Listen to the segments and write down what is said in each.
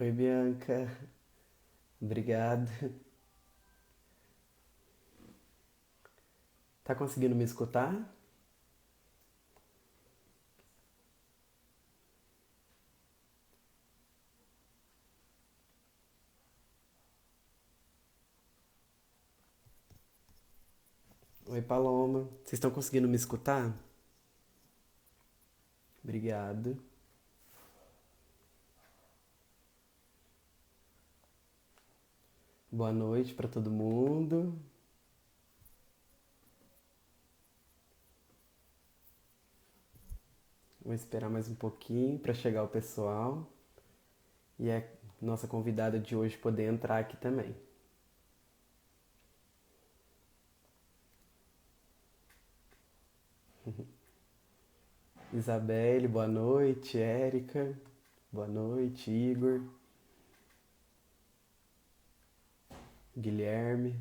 Oi, Bianca. Obrigado. Tá conseguindo me escutar? Oi, Paloma. Vocês estão conseguindo me escutar? Obrigado. Boa noite para todo mundo. Vou esperar mais um pouquinho para chegar o pessoal e a nossa convidada de hoje poder entrar aqui também. Isabelle, boa noite. Érica, boa noite. Igor, Guilherme.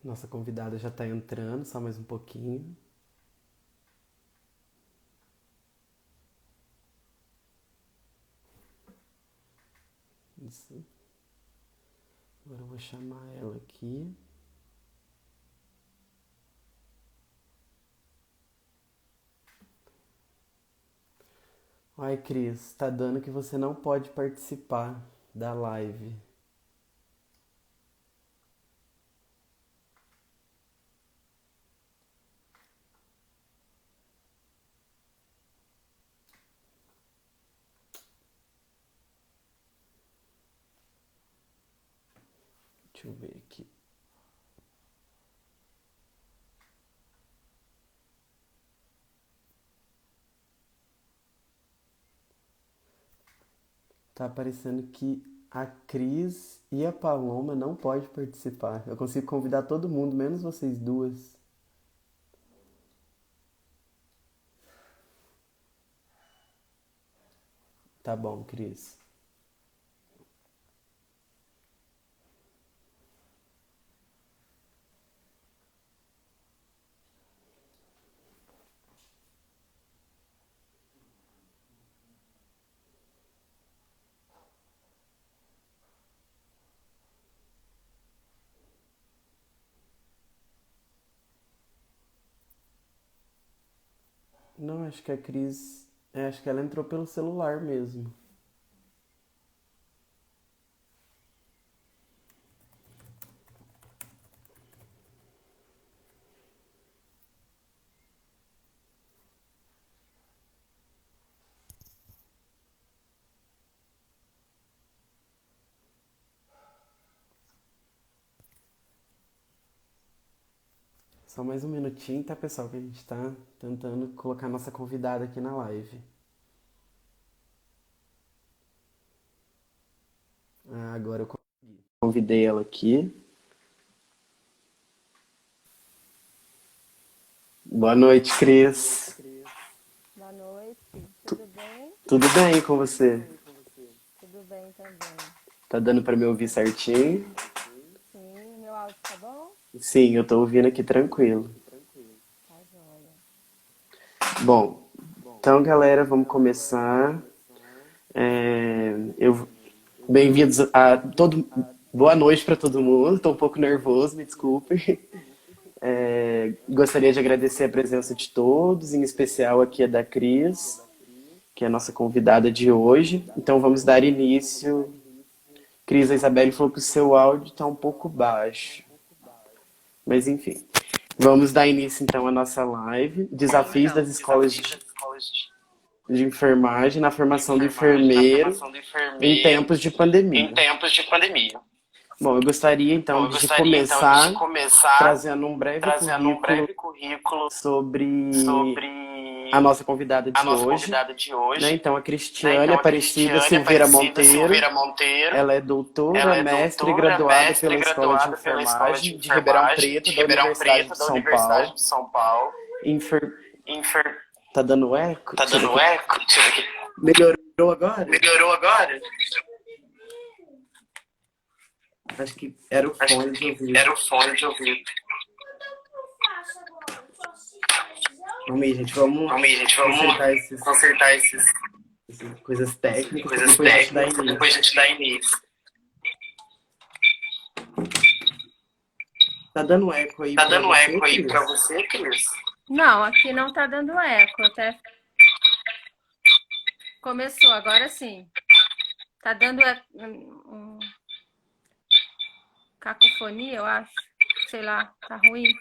Nossa convidada já está entrando, só mais um pouquinho. Isso. Agora eu vou chamar ela aqui. Ai, Cris, tá dando que você não pode participar da live. Deixa eu ver aqui. Tá aparecendo que a Cris e a Paloma não podem participar. Eu consigo convidar todo mundo, menos vocês duas. Tá bom, Cris. Não, acho que a Cris. Acho que ela entrou pelo celular mesmo. Só mais um minutinho, tá, pessoal? Que a gente tá tentando colocar nossa convidada aqui na live. Ah, agora eu convidei ela aqui. Boa noite, Cris. Boa noite, tudo bem? Tudo bem com você? Tudo bem também. Tá dando pra me ouvir certinho? Sim, meu áudio tá bom? Sim, eu tô ouvindo aqui tranquilo. Tá joia. Bom, então, galera, vamos começar. É, eu, bem-vindos a todo. Boa noite para todo mundo. Estou um pouco nervoso, me desculpe. Gostaria de agradecer a presença de todos, em especial aqui a da Cris, que é a nossa convidada de hoje. Então, vamos dar início. Cris, a Isabelle falou que o seu áudio está um pouco baixo, mas enfim. Vamos dar início então à nossa live. Desafios das escolas de enfermagem na formação do enfermeiro em tempos de em pandemia. tempos de pandemia. Bom, eu gostaria então Bom, eu de gostaria então de começar começar trazendo um breve trazendo um currículo breve currículo sobre a sobre nossa convidada a de nossa hoje. convidada de Né? hoje. Então, a Né? Cristiane Então, a Aparecida Cristiane Silveira Aparecida Monteiro, Silveira Monteiro, ela é doutora, ela é mestre e doutora, graduada mestre pela e Escola de graduada pela Escola de Enfermagem de Ribeirão Enfermagem Preto, de da Ribeirão Universidade Preto, de da São Universidade Paulo. de São Paulo. Enfer... Enfer... Tá dando eco? Tá Deixa eu ver dando aqui. eco? Deixa eu ver aqui. Melhorou agora? Melhorou agora? Acho que era o Acho fone de que ouvido. era o fone de ouvido. Vamos aí, gente. Vamos Vamos aí, gente. consertar Vamos consertar essas essas coisas técnicas para coisas depois a gente dar técnicas para início. depois a gente dar início. Tá dando eco aí Tá para dando você, eco aí Cris? pra você, Cris? Não, aqui não tá dando eco. Até começou, agora sim. Tá dando cacofonia, eu acho. Sei lá, tá ruim.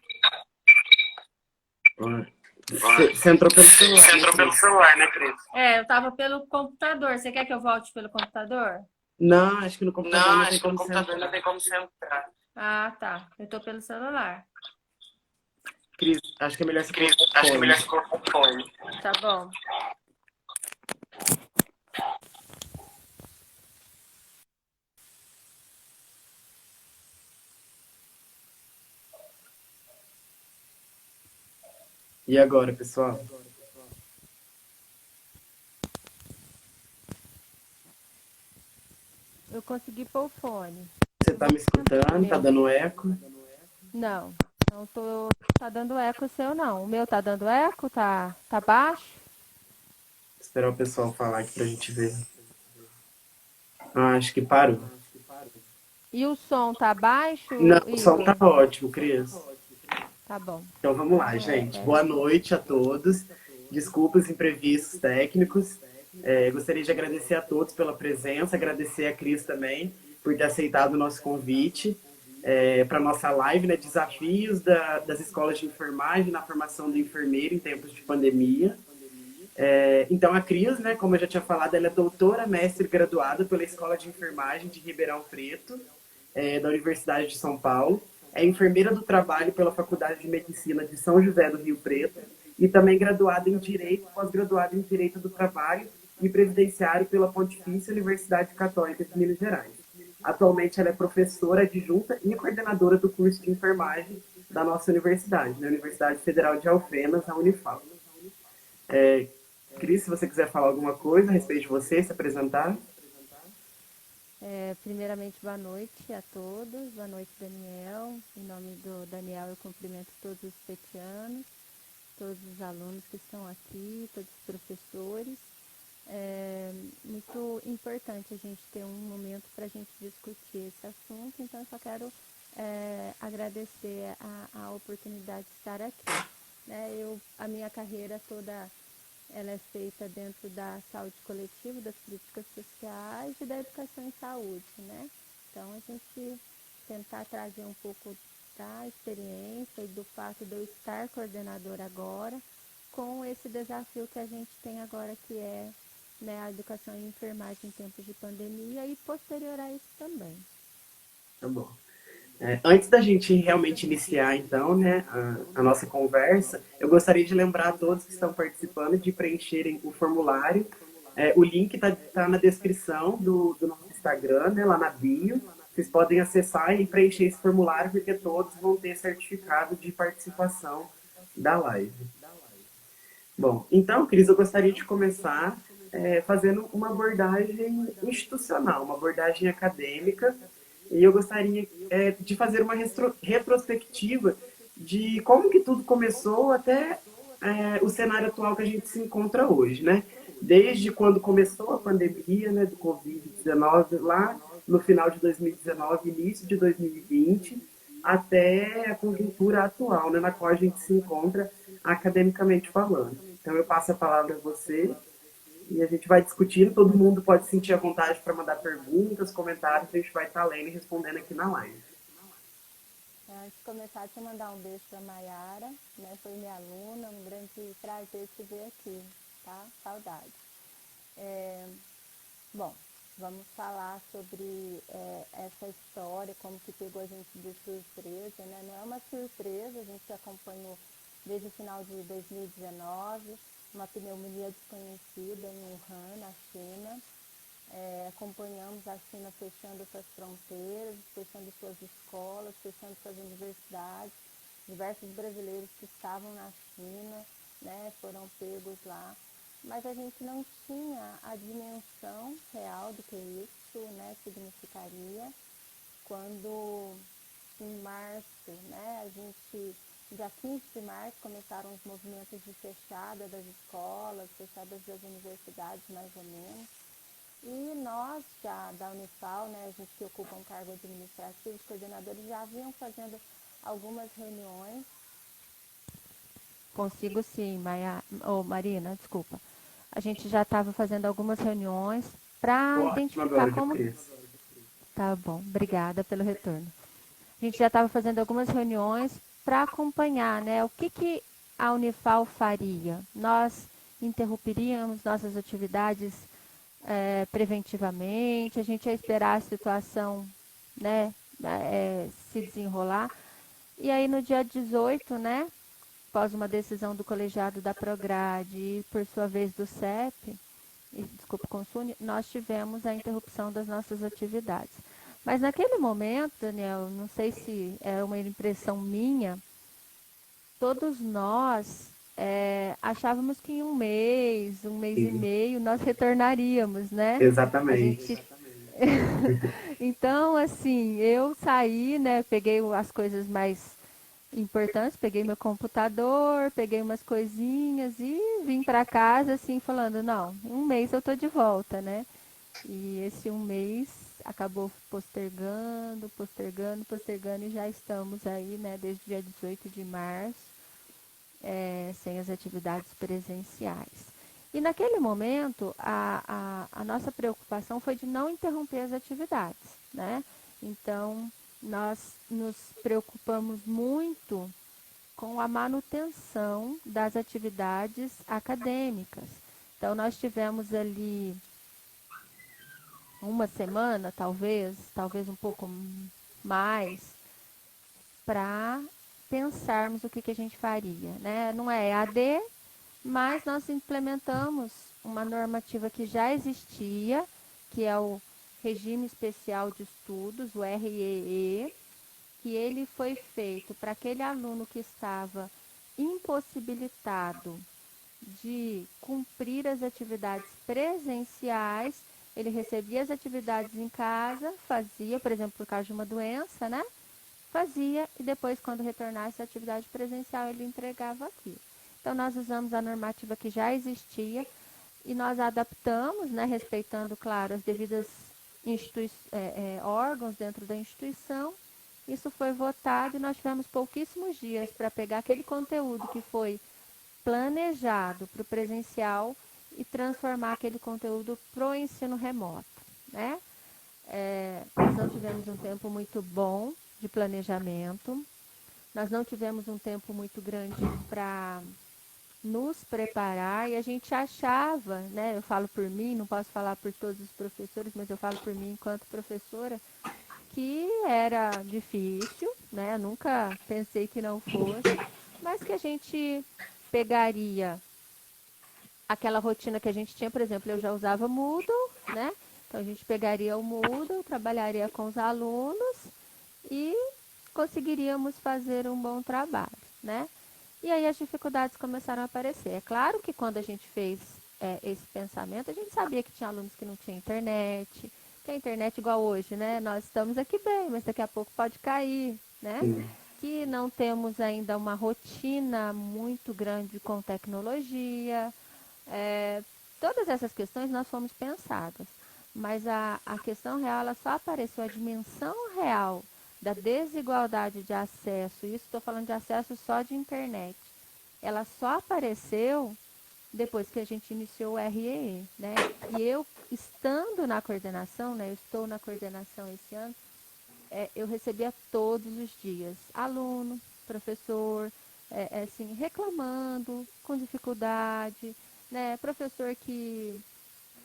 Você entrou pelo celular, Você né, entrou pelo Cris? celular, né, Cris? É, eu tava pelo computador. Você quer que eu volte pelo computador? Não, acho que no computador Não, não tem acho que no como você computador não entrar. tem como você entrar. Ah, tá. Eu tô pelo celular. Cris, acho que é melhor você Cris, colocar o acho que é fone. melhor você colocar o fone. Tá bom. E agora, pessoal? Eu consegui pôr o fone. Você tá me escutando? Tá dando eco? Não, não tô. Tá dando eco o seu, não. O meu tá dando eco? Tá baixo? Vou esperar o pessoal falar aqui pra gente ver. Ah, acho que parou. E o som tá baixo, Não, o som tá Igor? ótimo, Cris. Tá bom. Então vamos lá, Então gente. Boa noite a todos. Desculpa os imprevistos técnicos. Gostaria de agradecer a todos pela presença, agradecer a Cris também por ter aceitado o nosso convite para a nossa live, né? Desafios das escolas de enfermagem na formação do enfermeiro em tempos de pandemia. Então a Cris, né, como eu já tinha falado, ela é doutora, mestre graduada pela Escola de Enfermagem de Ribeirão Preto, da Universidade de São Paulo. É enfermeira do trabalho pela Faculdade de Medicina de São José do Rio Preto e também graduada em Direito, pós-graduada em Direito do Trabalho e Previdenciário pela Pontifícia Universidade Católica de Minas Gerais. Atualmente ela é professora adjunta e coordenadora do curso de enfermagem da nossa universidade, na Universidade Federal de Alfenas, a Unifal. Cris, se você quiser falar alguma coisa a respeito de você, se apresentar. Primeiramente, boa noite a todos. Boa noite, Daniel. Em nome do Daniel, eu cumprimento todos os petianos, todos os alunos que estão aqui, todos os professores. É muito importante a gente ter um momento para a gente discutir esse assunto, então eu só quero agradecer a oportunidade de estar aqui. A minha carreira toda ela é feita dentro da saúde coletiva, das políticas sociais e da educação em saúde, né? Então, a gente tentar trazer um pouco da experiência e do fato de eu estar coordenadora agora com esse desafio que a gente tem agora, que é, né, a educação em enfermagem em tempos de pandemia e posterior a isso também. Tá bom. Antes da gente realmente iniciar, então, né, a nossa conversa, eu gostaria de lembrar a todos que estão participando de preencherem o formulário. O link tá na descrição do nosso Instagram, né, lá na bio. Vocês podem acessar e preencher esse formulário, porque todos vão ter certificado de participação da live. Bom, então, Cris, eu gostaria de começar fazendo uma abordagem institucional, uma abordagem acadêmica, e eu gostaria de fazer uma retrospectiva de como que tudo começou até o cenário atual que a gente se encontra hoje, né? Desde quando começou a pandemia, né, do Covid-19, lá no final de 2019, início de 2020, até a conjuntura atual, né, na qual a gente se encontra academicamente falando. Então eu passo a palavra a você e a gente vai discutindo, todo mundo pode sentir a vontade para mandar perguntas, comentários, a gente vai estar lendo e respondendo aqui na live. Antes de começar, deixa eu mandar um beijo para a Mayara, né? Foi minha aluna, um grande prazer te ver aqui, tá? Saudade. Bom, vamos falar sobre essa história, como que pegou a gente de surpresa, né? Não é uma surpresa, a gente acompanhou desde o final de 2019, uma pneumonia desconhecida em Wuhan, na China. Acompanhamos a China fechando suas fronteiras, fechando suas escolas, fechando suas universidades. Diversos brasileiros que estavam na China, né, foram pegos lá. Mas a gente não tinha a dimensão real do que isso, né, significaria. quando em março, né, a gente, dia 15 de março, começaram os movimentos de fechada das escolas, fechadas das universidades, mais ou menos. E nós, já da Unifal, né, a gente que ocupa um cargo administrativo, os coordenadores já vinham fazendo algumas reuniões. Consigo sim, Marina, desculpa. A gente já estava fazendo algumas reuniões para Ótimo identificar agora, viu, como... Cris? Tá bom, obrigada pelo retorno. A gente já estava fazendo algumas reuniões para acompanhar, né, o que a Unifal faria. Nós interromperíamos nossas atividades preventivamente, a gente ia esperar a situação, né, se desenrolar. E aí no dia 18, né, após uma decisão do colegiado da Prograde e por sua vez do CEP, desculpa, Consune, nós tivemos a interrupção das nossas atividades. Mas naquele momento, Daniel, não sei se é uma impressão minha, todos nós achávamos que em um mês e Sim, meio, nós retornaríamos, né? A exatamente. gente. Então, assim, eu saí, né? Peguei as coisas mais importantes, peguei meu computador, peguei umas coisinhas e vim para casa, assim, falando: não, um mês eu tô de volta, né? E esse um mês acabou postergando, postergando, postergando e já estamos aí, né, desde o dia 18 de março, sem as atividades presenciais. E naquele momento, a nossa preocupação foi de não interromper as atividades, né? Então, nós nos preocupamos muito com a manutenção das atividades acadêmicas. Então, nós tivemos ali uma semana, talvez um pouco mais, para pensarmos o que a gente faria, né? Não é EAD, mas nós implementamos uma normativa que já existia, que é o Regime Especial de Estudos, o REE, que ele foi feito para aquele aluno que estava impossibilitado de cumprir as atividades presenciais, ele recebia as atividades em casa, fazia, por exemplo, por causa de uma doença, né? Fazia e depois, quando retornasse à atividade presencial, ele entregava aqui. Então, nós usamos a normativa que já existia e nós adaptamos, né, respeitando, claro, as devidas órgãos dentro da instituição. Isso foi votado e nós tivemos pouquíssimos dias para pegar aquele conteúdo que foi planejado para o presencial e transformar aquele conteúdo para o ensino remoto, né? Nós não tivemos um tempo muito bom de planejamento, nós não tivemos um tempo muito grande para nos preparar e a gente achava, né? Eu falo por mim, não posso falar por todos os professores, mas eu falo por mim enquanto professora, que era difícil, né? Eu nunca pensei que não fosse, mas que a gente pegaria aquela rotina que a gente tinha, por exemplo, eu já usava Moodle, né? Então a gente pegaria o Moodle, trabalharia com os alunos e conseguiríamos fazer um bom trabalho, né? E aí as dificuldades começaram a aparecer. É claro que quando a gente fez esse pensamento, a gente sabia que tinha alunos que não tinham internet, que a internet igual hoje, né? Nós estamos aqui bem, mas daqui a pouco pode cair, né? Sim. Que não temos ainda uma rotina muito grande com tecnologia. É, todas essas questões nós fomos pensadas, mas a questão real ela só apareceu, a dimensão real da desigualdade de acesso, isso estou falando de acesso só de internet, ela só apareceu depois que a gente iniciou o REE, né? E eu, estando na coordenação, né, eu estou na coordenação esse ano, eu recebia todos os dias aluno, professor, assim, reclamando, com dificuldade, né? Professor que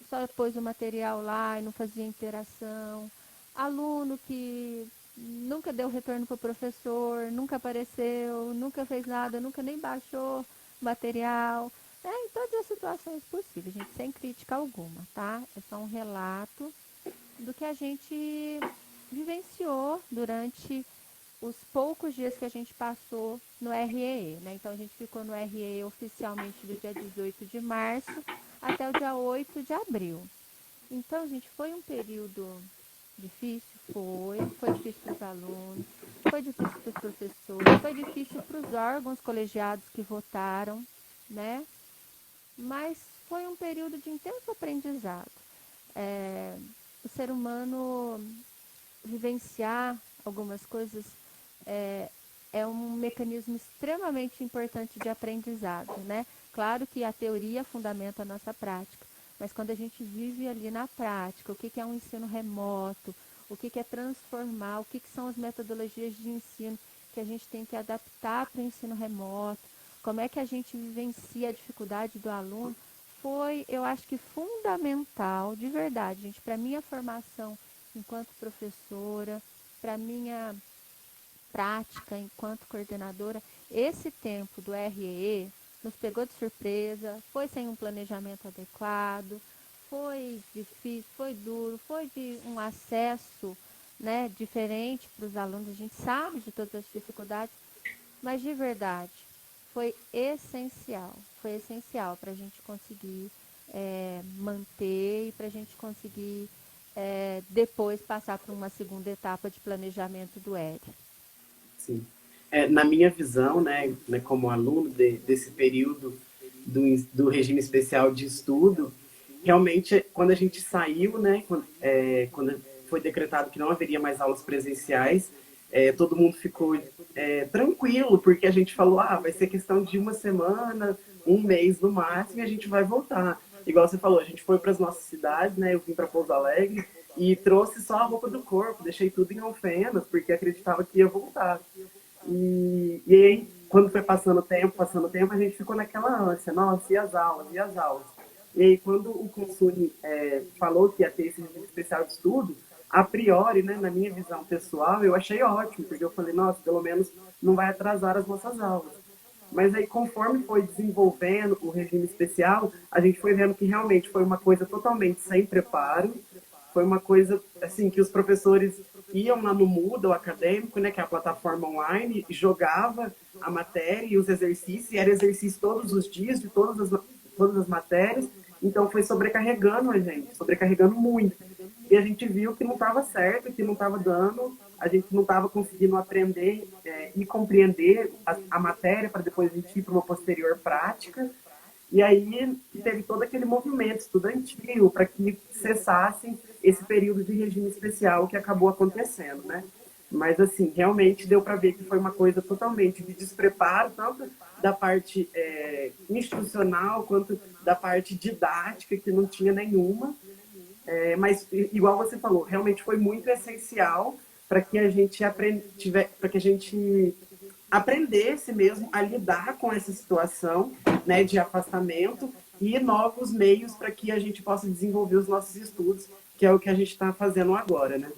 só pôs o material lá e não fazia interação, aluno que nunca deu retorno para o professor, nunca apareceu, nunca fez nada, nunca nem baixou material, em todas as situações possíveis, gente, sem crítica alguma, tá? É só um relato do que a gente vivenciou durante os poucos dias que a gente passou no REE, né? Então a gente ficou no REE oficialmente do dia 18 de março até o dia 8 de abril. Então, gente, foi um período difícil? Foi difícil para os alunos, foi difícil para os professores, foi difícil para os órgãos colegiados que votaram, né? Mas foi um período de intenso aprendizado. O ser humano vivenciar algumas coisas é, é um mecanismo extremamente importante de aprendizado, né? Claro que a teoria fundamenta a nossa prática, mas quando a gente vive ali na prática, o que é um ensino remoto, o que é transformar, o que são as metodologias de ensino que a gente tem que adaptar para o ensino remoto, como é que a gente vivencia a dificuldade do aluno, foi, eu acho que fundamental, de verdade, gente, para a minha formação enquanto professora, para minha prática enquanto coordenadora, esse tempo do REE nos pegou de surpresa, foi sem um planejamento adequado, foi difícil, foi duro, foi de um acesso, né, diferente para os alunos, a gente sabe de todas as dificuldades, mas de verdade foi essencial para a gente conseguir manter e para a gente conseguir depois passar para uma segunda etapa de planejamento do ERE. Sim. Na minha visão, né, como aluno desse período do regime especial de estudo, realmente, quando a gente saiu, né, quando foi decretado que não haveria mais aulas presenciais, todo mundo ficou tranquilo, porque a gente falou, vai ser questão de uma semana, um mês no máximo, e a gente vai voltar. Igual você falou, a gente foi para as nossas cidades, né, eu vim para Pouso Alegre, e trouxe só a roupa do corpo, deixei tudo em Alfenas, porque acreditava que ia voltar. E aí, quando foi passando o tempo, a gente ficou naquela ânsia, nossa, e as aulas, e as aulas? E aí, quando o Consune falou que ia ter esse regime especial de estudo, a priori, né, na minha visão pessoal, eu achei ótimo, porque eu falei, nossa, pelo menos não vai atrasar as nossas aulas. Mas aí, conforme foi desenvolvendo o regime especial, a gente foi vendo que realmente foi uma coisa totalmente sem preparo, foi uma coisa, assim, que os professores iam lá no Moodle acadêmico, né, que é a plataforma online, e jogava a matéria e os exercícios, e era exercício todos os dias, de todas as matérias, então foi sobrecarregando a gente, sobrecarregando muito. E a gente viu que não estava certo, que não estava dando, a gente não estava conseguindo aprender e compreender a matéria para depois a gente ir para uma posterior prática. E aí teve todo aquele movimento estudantil para que cessasse esse período de regime especial que acabou acontecendo, né? Mas, assim, realmente deu para ver que foi uma coisa totalmente de despreparo, tanto da parte institucional quanto da parte didática, que não tinha nenhuma. Mas, igual você falou, realmente foi muito essencial para que a gente para que a gente aprendesse mesmo a lidar com essa situação, né, de afastamento e novos meios para que a gente possa desenvolver os nossos estudos, que é o que a gente está fazendo agora, né?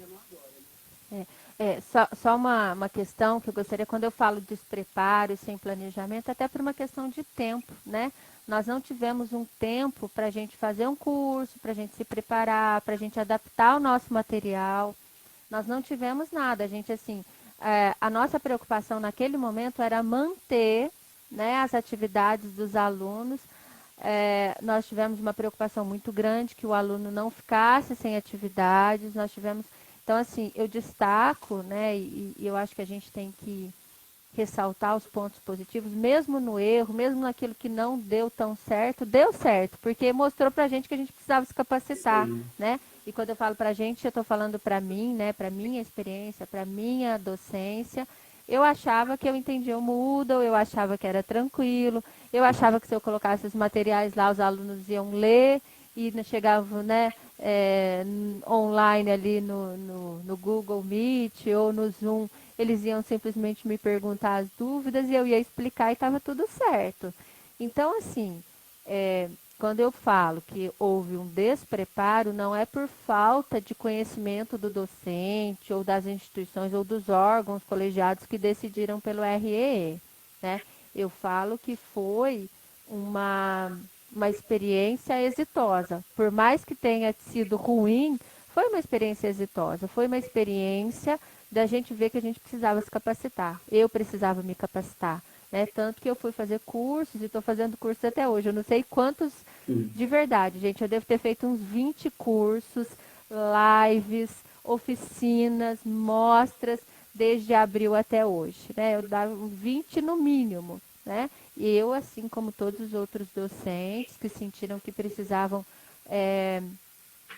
Só uma questão que eu gostaria, quando eu falo de despreparo, sem planejamento, até por uma questão de tempo, né? Nós não tivemos um tempo para a gente fazer um curso, para a gente se preparar, para a gente adaptar o nosso material. Nós não tivemos nada. A gente, assim, a nossa preocupação naquele momento era manter, né, as atividades dos alunos. Nós tivemos uma preocupação muito grande que o aluno não ficasse sem atividades. Nós tivemos. Então, assim, eu destaco, né, e eu acho que a gente tem que ressaltar os pontos positivos, mesmo no erro, mesmo naquilo que não deu tão certo, deu certo, porque mostrou pra gente que a gente precisava se capacitar, Sim. né? E quando eu falo pra gente, eu tô falando pra mim, né, pra minha experiência, pra minha docência. Eu achava que eu entendia o Moodle, eu achava que era tranquilo, eu achava que se eu colocasse os materiais lá, os alunos iam ler e chegavam, né, online ali no Google Meet ou no Zoom, eles iam simplesmente me perguntar as dúvidas e eu ia explicar e estava tudo certo. Então, assim, quando eu falo que houve um despreparo, não é por falta de conhecimento do docente ou das instituições ou dos órgãos colegiados que decidiram pelo REE, né? Eu falo que foi uma experiência exitosa. Por mais que tenha sido ruim, foi uma experiência exitosa. Foi uma experiência da gente ver que a gente precisava se capacitar. Eu precisava me capacitar. Né? Tanto que eu fui fazer cursos e estou fazendo cursos até hoje. Eu não sei quantos de verdade, gente. Eu devo ter feito uns 20 cursos, lives, oficinas, mostras, desde abril até hoje, né? Eu dava 20 no mínimo, né? E eu, assim como todos os outros docentes que sentiram que precisavam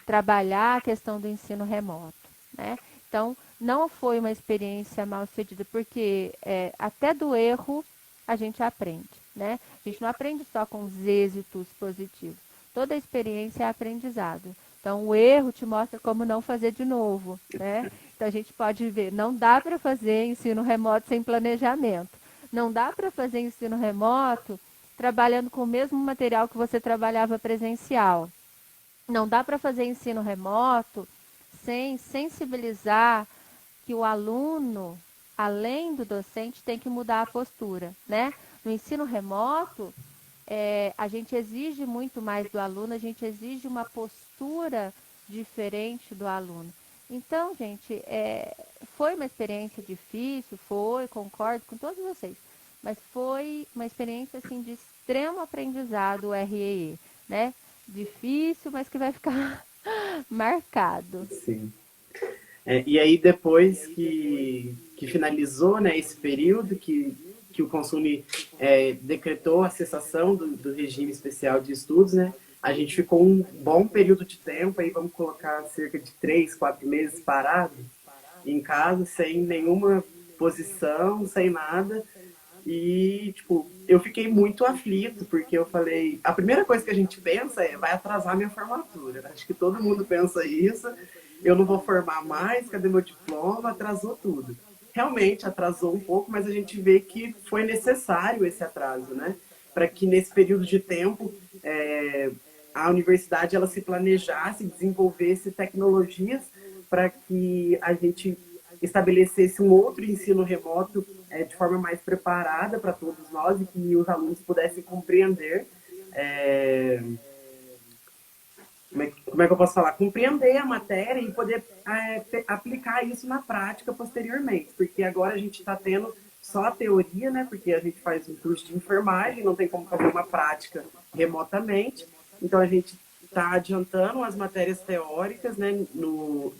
trabalhar a questão do ensino remoto, né? Então, não foi uma experiência mal sucedida, porque até do erro a gente aprende, né? A gente não aprende só com os êxitos positivos. Toda experiência é aprendizado. Então, o erro te mostra como não fazer de novo, né? Então, a gente pode ver, não dá para fazer ensino remoto sem planejamento. Não dá para fazer ensino remoto trabalhando com o mesmo material que você trabalhava presencial. Não dá para fazer ensino remoto sem sensibilizar que o aluno, além do docente, tem que mudar a postura, né? No ensino remoto, a gente exige muito mais do aluno, a gente exige uma postura diferente do aluno. Então, gente, foi uma experiência difícil, concordo com todos vocês, mas foi uma experiência assim de extremo aprendizado o REE, né? Difícil, mas que vai ficar marcado. Sim. E aí, depois que finalizou, né, esse período que o Consune decretou a cessação do regime especial de estudos, né, a gente ficou um bom período de tempo, aí vamos colocar cerca de 3, 4 meses parado em casa, sem nenhuma posição, sem nada. E, tipo, eu fiquei muito aflito, porque eu falei, a primeira coisa que a gente pensa vai atrasar minha formatura. Acho que todo mundo pensa isso. Eu não vou formar mais, cadê meu diploma? Atrasou tudo. Realmente atrasou um pouco, mas a gente vê que foi necessário esse atraso, né? Para que nesse período de tempo a universidade ela se planejasse, desenvolvesse tecnologias para que a gente estabelecesse um outro ensino remoto de forma mais preparada para todos nós e que os alunos pudessem compreender como é que eu posso falar? Compreender a matéria e poder aplicar isso na prática posteriormente, porque agora a gente está tendo só a teoria, né? Porque a gente faz um curso de enfermagem, não tem como fazer uma prática remotamente, então a gente está adiantando as matérias teóricas, né? No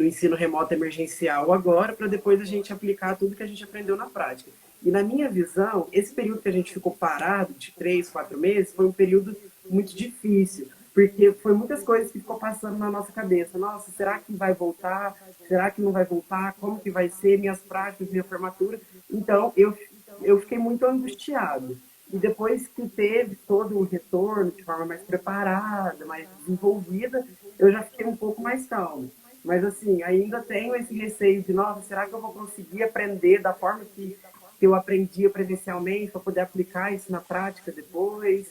ensino remoto emergencial agora, para depois a gente aplicar tudo que a gente aprendeu na prática. E na minha visão, esse período que a gente ficou parado, de 3, 4 meses, foi um período muito difícil, porque foi muitas coisas que ficou passando na nossa cabeça. Nossa, será que vai voltar? Será que não vai voltar? Como que vai ser minhas práticas, minha formatura? Então, eu fiquei muito angustiado. E depois que teve todo o retorno de forma mais preparada, mais desenvolvida, eu já fiquei um pouco mais calmo. Mas, assim, ainda tenho esse receio de, nossa, será que eu vou conseguir aprender da forma que eu aprendia presencialmente para poder aplicar isso na prática depois?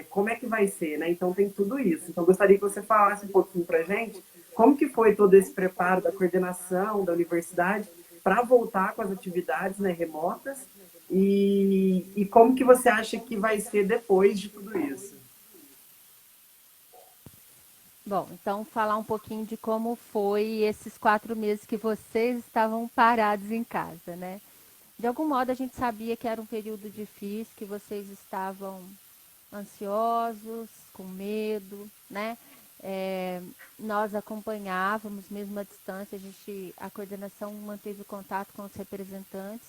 Como é que vai ser, né? Então tem tudo isso. Então gostaria que você falasse um pouquinho para a gente como que foi todo esse preparo da coordenação da universidade para voltar com as atividades, né, remotas e como que você acha que vai ser depois de tudo isso? Bom, então falar um pouquinho de como foi esses 4 meses que vocês estavam parados em casa, né? De algum modo a gente sabia que era um período difícil, que vocês estavam ansiosos, com medo, né? Nós acompanhávamos mesmo à distância, a coordenação manteve contato com os representantes,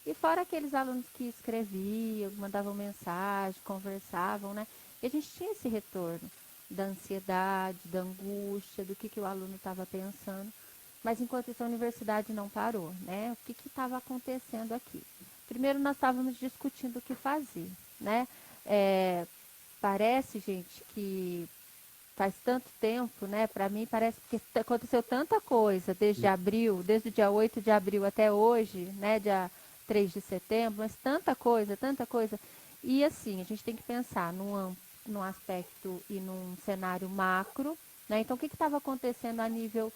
e fora aqueles alunos que escreviam, mandavam mensagem, conversavam, né? E a gente tinha esse retorno da ansiedade, da angústia, do que o aluno estava pensando. Mas enquanto isso a universidade não parou, né? O que estava acontecendo aqui? Primeiro nós estávamos discutindo o que fazer, né? Parece, gente, que faz tanto tempo, né? Para mim parece que aconteceu tanta coisa desde abril, desde o dia 8 de abril até hoje, né? Dia 3 de setembro, mas tanta coisa, tanta coisa. E assim, a gente tem que pensar num aspecto e num cenário macro, né? Então, o que estava acontecendo a nível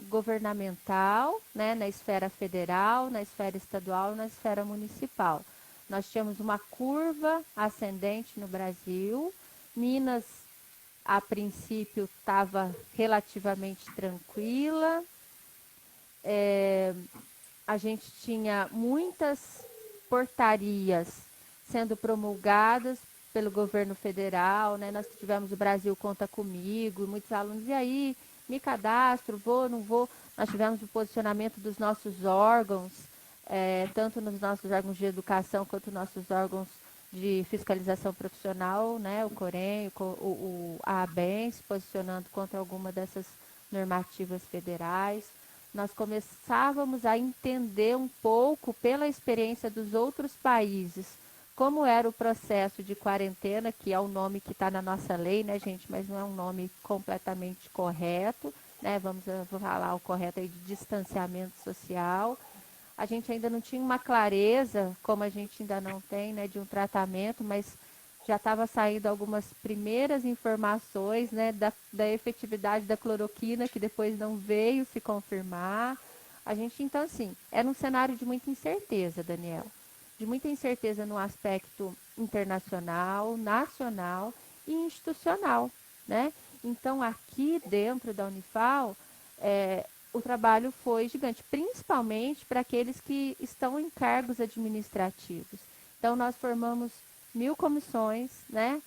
governamental, né? Na esfera federal, na esfera estadual, na esfera municipal. Nós tínhamos uma curva ascendente no Brasil. Minas, a princípio, estava relativamente tranquila. A gente tinha muitas portarias sendo promulgadas pelo governo federal, né? Nós tivemos o Brasil Conta Comigo, muitos alunos, e aí, me cadastro, vou, não vou. Nós tivemos o posicionamento dos nossos órgãos, tanto nos nossos órgãos de educação quanto nos nossos órgãos de fiscalização profissional, né, o Corém, a ABEM, se posicionando contra alguma dessas normativas federais. Nós começávamos a entender um pouco, pela experiência dos outros países, como era o processo de quarentena, que é o nome que está na nossa lei, né, gente, mas não é um nome completamente correto, né, vou falar o correto aí de distanciamento social. A gente ainda não tinha uma clareza, como a gente ainda não tem, né, de um tratamento, mas já estava saindo algumas primeiras informações, né, da efetividade da cloroquina, que depois não veio se confirmar. A gente, então, assim, era um cenário de muita incerteza, Daniel, de muita incerteza no aspecto internacional, nacional e institucional, né? Então, aqui dentro da Unifal, o trabalho foi gigante, principalmente para aqueles que estão em cargos administrativos. Então, nós formamos 1.000 comissões, né?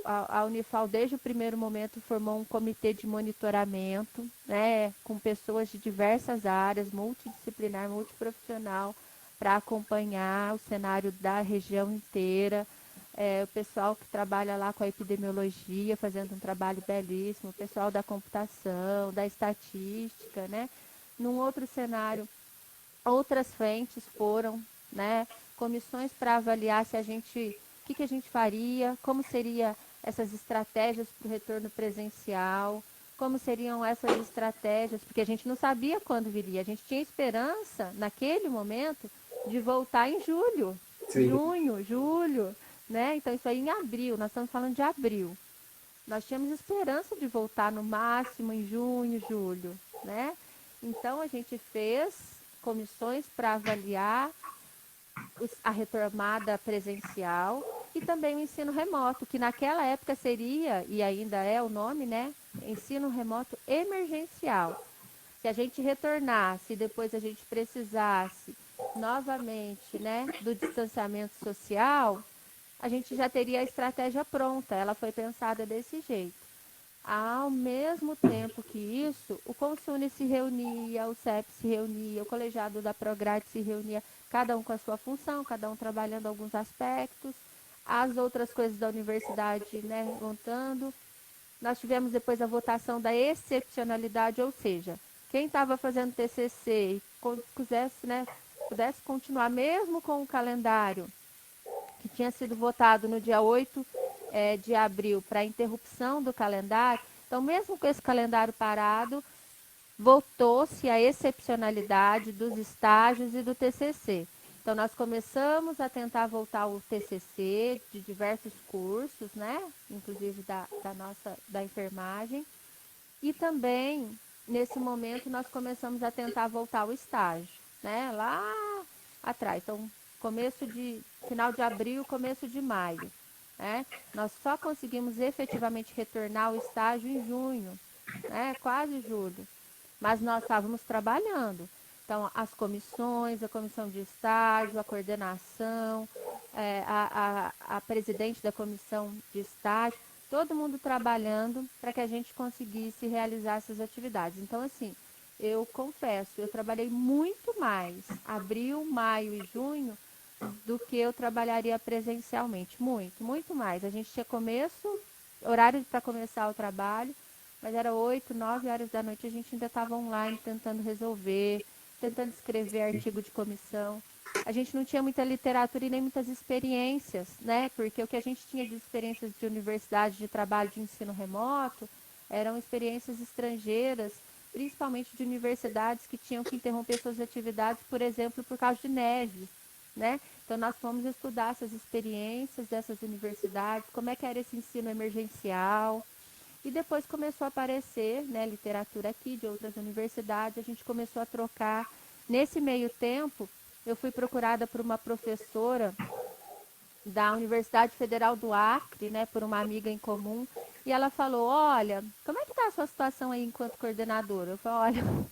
A Unifal, desde o primeiro momento, formou um comitê de monitoramento, né? Com pessoas de diversas áreas, multidisciplinar, multiprofissional, para acompanhar o cenário da região inteira. O pessoal que trabalha lá com a epidemiologia, fazendo um trabalho belíssimo, o pessoal da computação, da estatística, né? Num outro cenário, outras frentes foram, né? Comissões para avaliar se o que a gente faria, como seriam essas estratégias para o retorno presencial, como seriam essas estratégias, porque a gente não sabia quando viria, a gente tinha esperança, naquele momento, de voltar em julho, Sim. junho, julho, né? Então isso aí em abril, nós estamos falando de abril. Nós tínhamos esperança de voltar no máximo em junho, julho, né? Então a gente fez comissões para avaliar a retomada presencial e também o ensino remoto, que naquela época seria, e ainda é o nome, né? Ensino remoto emergencial. Se a gente retornasse, depois a gente precisasse novamente, né, do distanciamento social, a gente já teria a estratégia pronta. Ela foi pensada desse jeito. Ao mesmo tempo que isso, o Consune se reunia, o CEP se reunia, o colegiado da Prograde se reunia, cada um com a sua função, cada um trabalhando alguns aspectos, as outras coisas da universidade, né, montando. Nós tivemos depois a votação da excepcionalidade, ou seja, quem estava fazendo TCC e pudesse continuar mesmo com o calendário que tinha sido votado no dia 8 de abril para a interrupção do calendário. Então, mesmo com esse calendário parado, voltou-se a excepcionalidade dos estágios e do TCC. Então, nós começamos a tentar voltar o TCC de diversos cursos, né? Inclusive da enfermagem. E também, nesse momento, nós começamos a tentar voltar o estágio, né? Lá atrás. Então, final de abril, começo de maio, né? Nós só conseguimos efetivamente retornar ao estágio em junho, né? Quase julho. Mas nós estávamos trabalhando. Então, as comissões, a comissão de estágio, a coordenação, a presidente da comissão de estágio, todo mundo trabalhando para que a gente conseguisse realizar essas atividades. Então, assim, eu confesso, eu trabalhei muito mais abril, maio e junho do que eu trabalharia presencialmente. Muito, muito mais. A gente tinha horário para começar o trabalho, mas era 8, 9 horas da noite, a gente ainda estava online tentando resolver, tentando escrever artigo de comissão. A gente não tinha muita literatura e nem muitas experiências, né? Porque o que a gente tinha de experiências de universidade, de trabalho, de ensino remoto, eram experiências estrangeiras, principalmente de universidades que tinham que interromper suas atividades, por exemplo, por causa de neve, né? Então, nós fomos estudar essas experiências dessas universidades, como é que era esse ensino emergencial. E depois começou a aparecer, né, literatura aqui de outras universidades, a gente começou a trocar. Nesse meio tempo, eu fui procurada por uma professora da Universidade Federal do Acre, né, por uma amiga em comum, e ela falou, olha, como é que está a sua situação aí enquanto coordenadora? Eu falei, olha,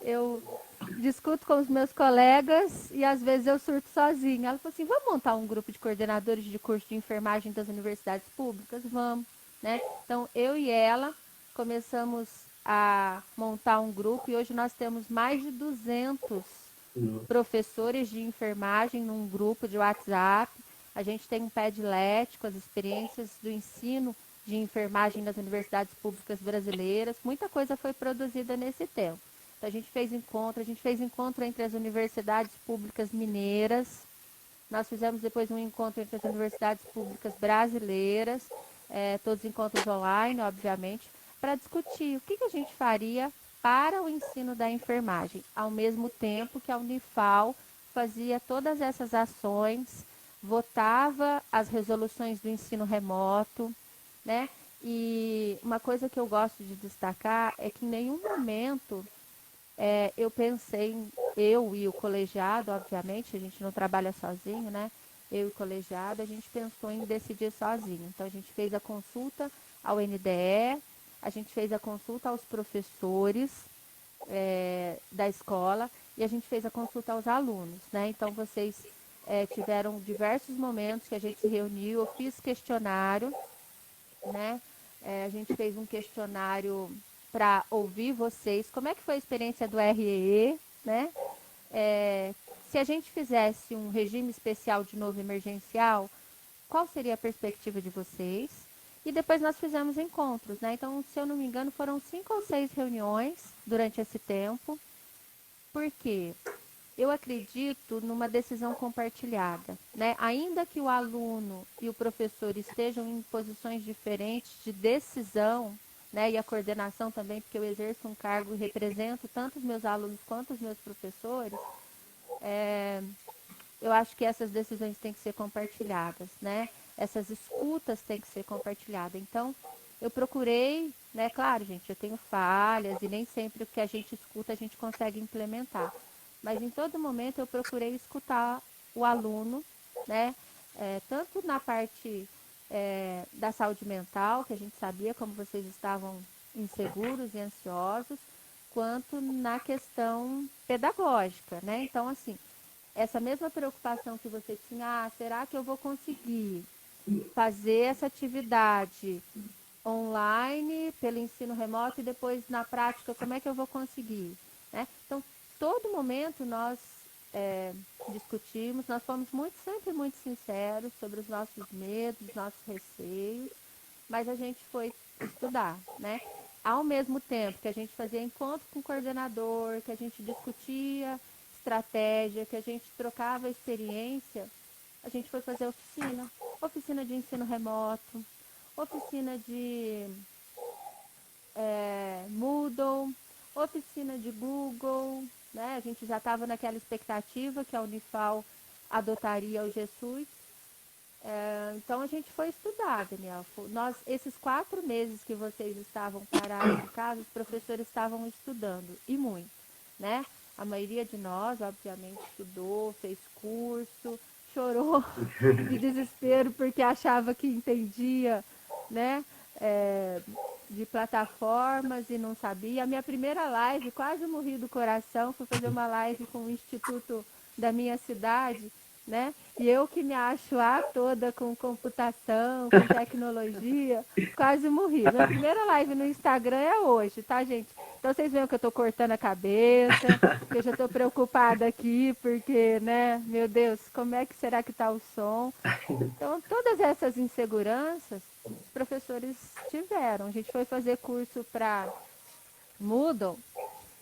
eu discuto com os meus colegas e às vezes eu surto sozinha. Ela falou assim, vamos montar um grupo de coordenadores de curso de enfermagem das universidades públicas? Vamos, né? Então, eu e ela começamos a montar um grupo e hoje nós temos mais de 200 professores de enfermagem num grupo de WhatsApp. A gente tem um Padlet com as experiências do ensino de enfermagem nas universidades públicas brasileiras. Muita coisa foi produzida nesse tempo. Então, a gente fez encontro entre as universidades públicas mineiras. Nós fizemos depois um encontro entre as universidades públicas brasileiras, todos encontros online, obviamente, para discutir o que a gente faria para o ensino da enfermagem, ao mesmo tempo que a Unifal fazia todas essas ações, votava as resoluções do ensino remoto, né? E uma coisa que eu gosto de destacar é que em nenhum momento eu pensei, eu e o colegiado, obviamente, a gente não trabalha sozinho, né? Eu e o colegiado, a gente pensou em decidir sozinho. Então, a gente fez a consulta ao NDE, a gente fez a consulta aos professores da escola e a gente fez a consulta aos alunos, né? Então, vocês tiveram diversos momentos que a gente se reuniu, eu fiz questionário, né? A gente fez um questionário para ouvir vocês. Como é que foi a experiência do REE, né? Se a gente fizesse um regime especial de novo emergencial, qual seria a perspectiva de vocês? E depois nós fizemos encontros, né? Então, se eu não me engano, foram 5 ou 6 reuniões durante esse tempo. Por quê? Eu acredito numa decisão compartilhada, né? Ainda que o aluno e o professor estejam em posições diferentes de decisão, né? E a coordenação também, porque eu exerço um cargo e represento tanto os meus alunos quanto os meus professores, eu acho que essas decisões têm que ser compartilhadas, né? Essas escutas têm que ser compartilhadas. Então, eu procurei, né? Claro, gente, eu tenho falhas e nem sempre o que a gente escuta a gente consegue implementar. Mas em todo momento eu procurei escutar o aluno, né? Tanto na parte da saúde mental, que a gente sabia como vocês estavam inseguros e ansiosos, quanto na questão pedagógica, né? Então, assim, essa mesma preocupação que você tinha, será que eu vou conseguir fazer essa atividade online, pelo ensino remoto e depois na prática, como é que eu vou conseguir? Né? Então, todo momento nós discutimos, nós fomos sempre muito sinceros sobre os nossos medos, nossos receios, mas a gente foi estudar, né? Ao mesmo tempo que a gente fazia encontro com o coordenador, que a gente discutia estratégia, que a gente trocava experiência, a gente foi fazer oficina de ensino remoto, oficina de Moodle, oficina de Google, né? A gente já estava naquela expectativa que a Unifal adotaria o G Suite. Então a gente foi estudar, Daniel. Esses 4 meses que vocês estavam parados em casa, os professores estavam estudando, e muito, né? A maioria de nós, obviamente, estudou, fez curso, chorou de desespero porque achava que entendia, né? De plataformas e não sabia. A minha primeira live, quase morri do coração, fui fazer uma live com o instituto da minha cidade, né? E eu que me acho toda com computação, com tecnologia, quase morri. Minha primeira live no Instagram é hoje, tá, gente? Então vocês veem que eu tô cortando a cabeça, que eu já tô preocupada aqui, porque, né, meu Deus, como é que será que tá o som? Então, todas essas inseguranças, os professores tiveram. A gente foi fazer curso para Moodle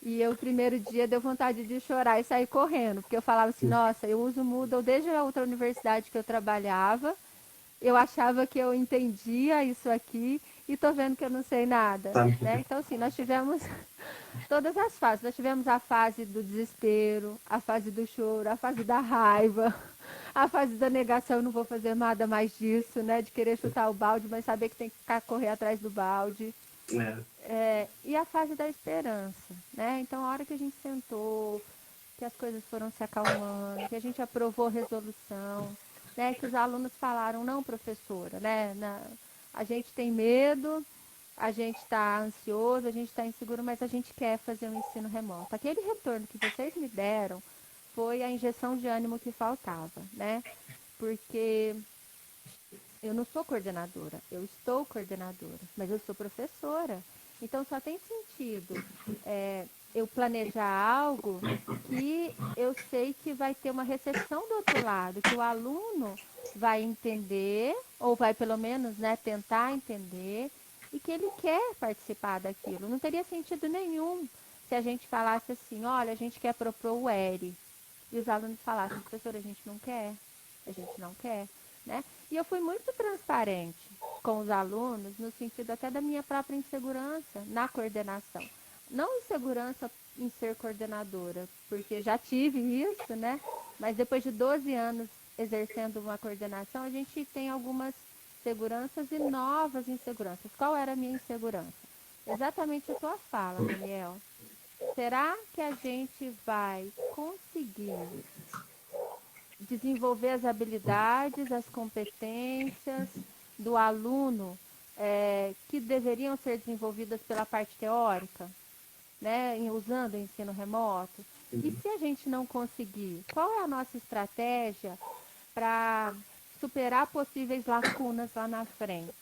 e eu, o primeiro dia, deu vontade de chorar e sair correndo, porque eu falava assim, nossa, eu uso Moodle desde a outra universidade que eu trabalhava, eu achava que eu entendia isso aqui e tô vendo que eu não sei nada, né? Então, assim, nós tivemos todas as fases. Nós tivemos a fase do desespero, a fase do choro, a fase da raiva, a fase da negação, não vou fazer nada mais disso, né? De querer chutar o balde, mas saber que tem que ficar correr atrás do balde. E a fase da esperança, né? Então, a hora que a gente sentou, que as coisas foram se acalmando, que a gente aprovou resolução, né? Que os alunos falaram, não, professora, né? A gente tem medo, a gente está ansioso, a gente está inseguro, mas a gente quer fazer um ensino remoto. Aquele retorno que vocês me deram foi a injeção de ânimo que faltava, né? Porque eu não sou coordenadora, eu estou coordenadora, mas eu sou professora. Então só tem sentido eu planejar algo que eu sei que vai ter uma recepção do outro lado, que o aluno vai entender, ou vai pelo menos, né, tentar entender, e que ele quer participar daquilo. Não teria sentido nenhum se a gente falasse assim, olha, a gente quer propor o ERE, e os alunos falassem, professora, a gente não quer, a gente não quer, né? E eu fui muito transparente com os alunos, no sentido até da minha própria insegurança na coordenação. Não insegurança em ser coordenadora, porque já tive isso, né? Mas depois de 12 anos exercendo uma coordenação, a gente tem algumas seguranças e novas inseguranças. Qual era a minha insegurança? Exatamente a tua fala, Daniel. Será que a gente vai conseguir desenvolver as habilidades, as competências do aluno que deveriam ser desenvolvidas pela parte teórica, né, usando o ensino remoto? E se a gente não conseguir, qual é a nossa estratégia para superar possíveis lacunas lá na frente?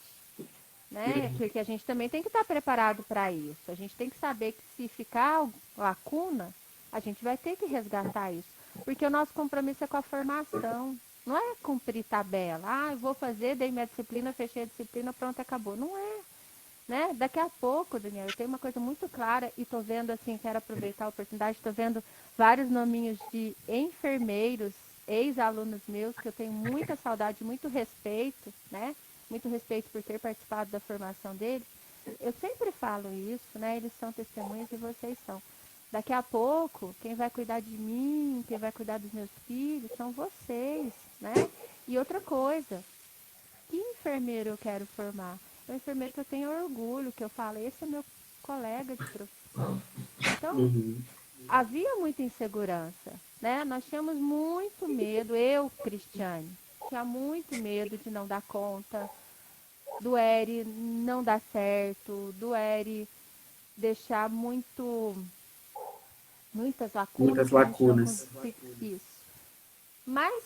Né? Porque a gente também tem que estar preparado para isso. A gente tem que saber que se ficar lacuna, a gente vai ter que resgatar isso. Porque o nosso compromisso é com a formação. Não é cumprir tabela. Ah, eu vou fazer, dei minha disciplina, fechei a disciplina, pronto, acabou. Não é. Né? Daqui a pouco, Daniel, eu tenho uma coisa muito clara e estou vendo, assim, quero aproveitar a oportunidade, estou vendo vários nominhos de enfermeiros, ex-alunos meus, que eu tenho muita saudade, muito respeito, né? Muito respeito por ter participado da formação deles. Eu sempre falo isso, né? Eles são testemunhas e vocês são. Daqui a pouco, quem vai cuidar de mim, quem vai cuidar dos meus filhos, são vocês, né? E outra coisa, que enfermeiro eu quero formar? É um enfermeiro que eu tenho orgulho, que eu falo, esse é meu colega de profissão. Então, Uhum. havia muita insegurança, né? Nós tínhamos muito medo, eu, Cristiane, tinha muito medo de não dar conta, do ERE não dar certo, do ERE deixar muitas lacunas Muitas que a gente não lacunas. conseguia isso. Mas,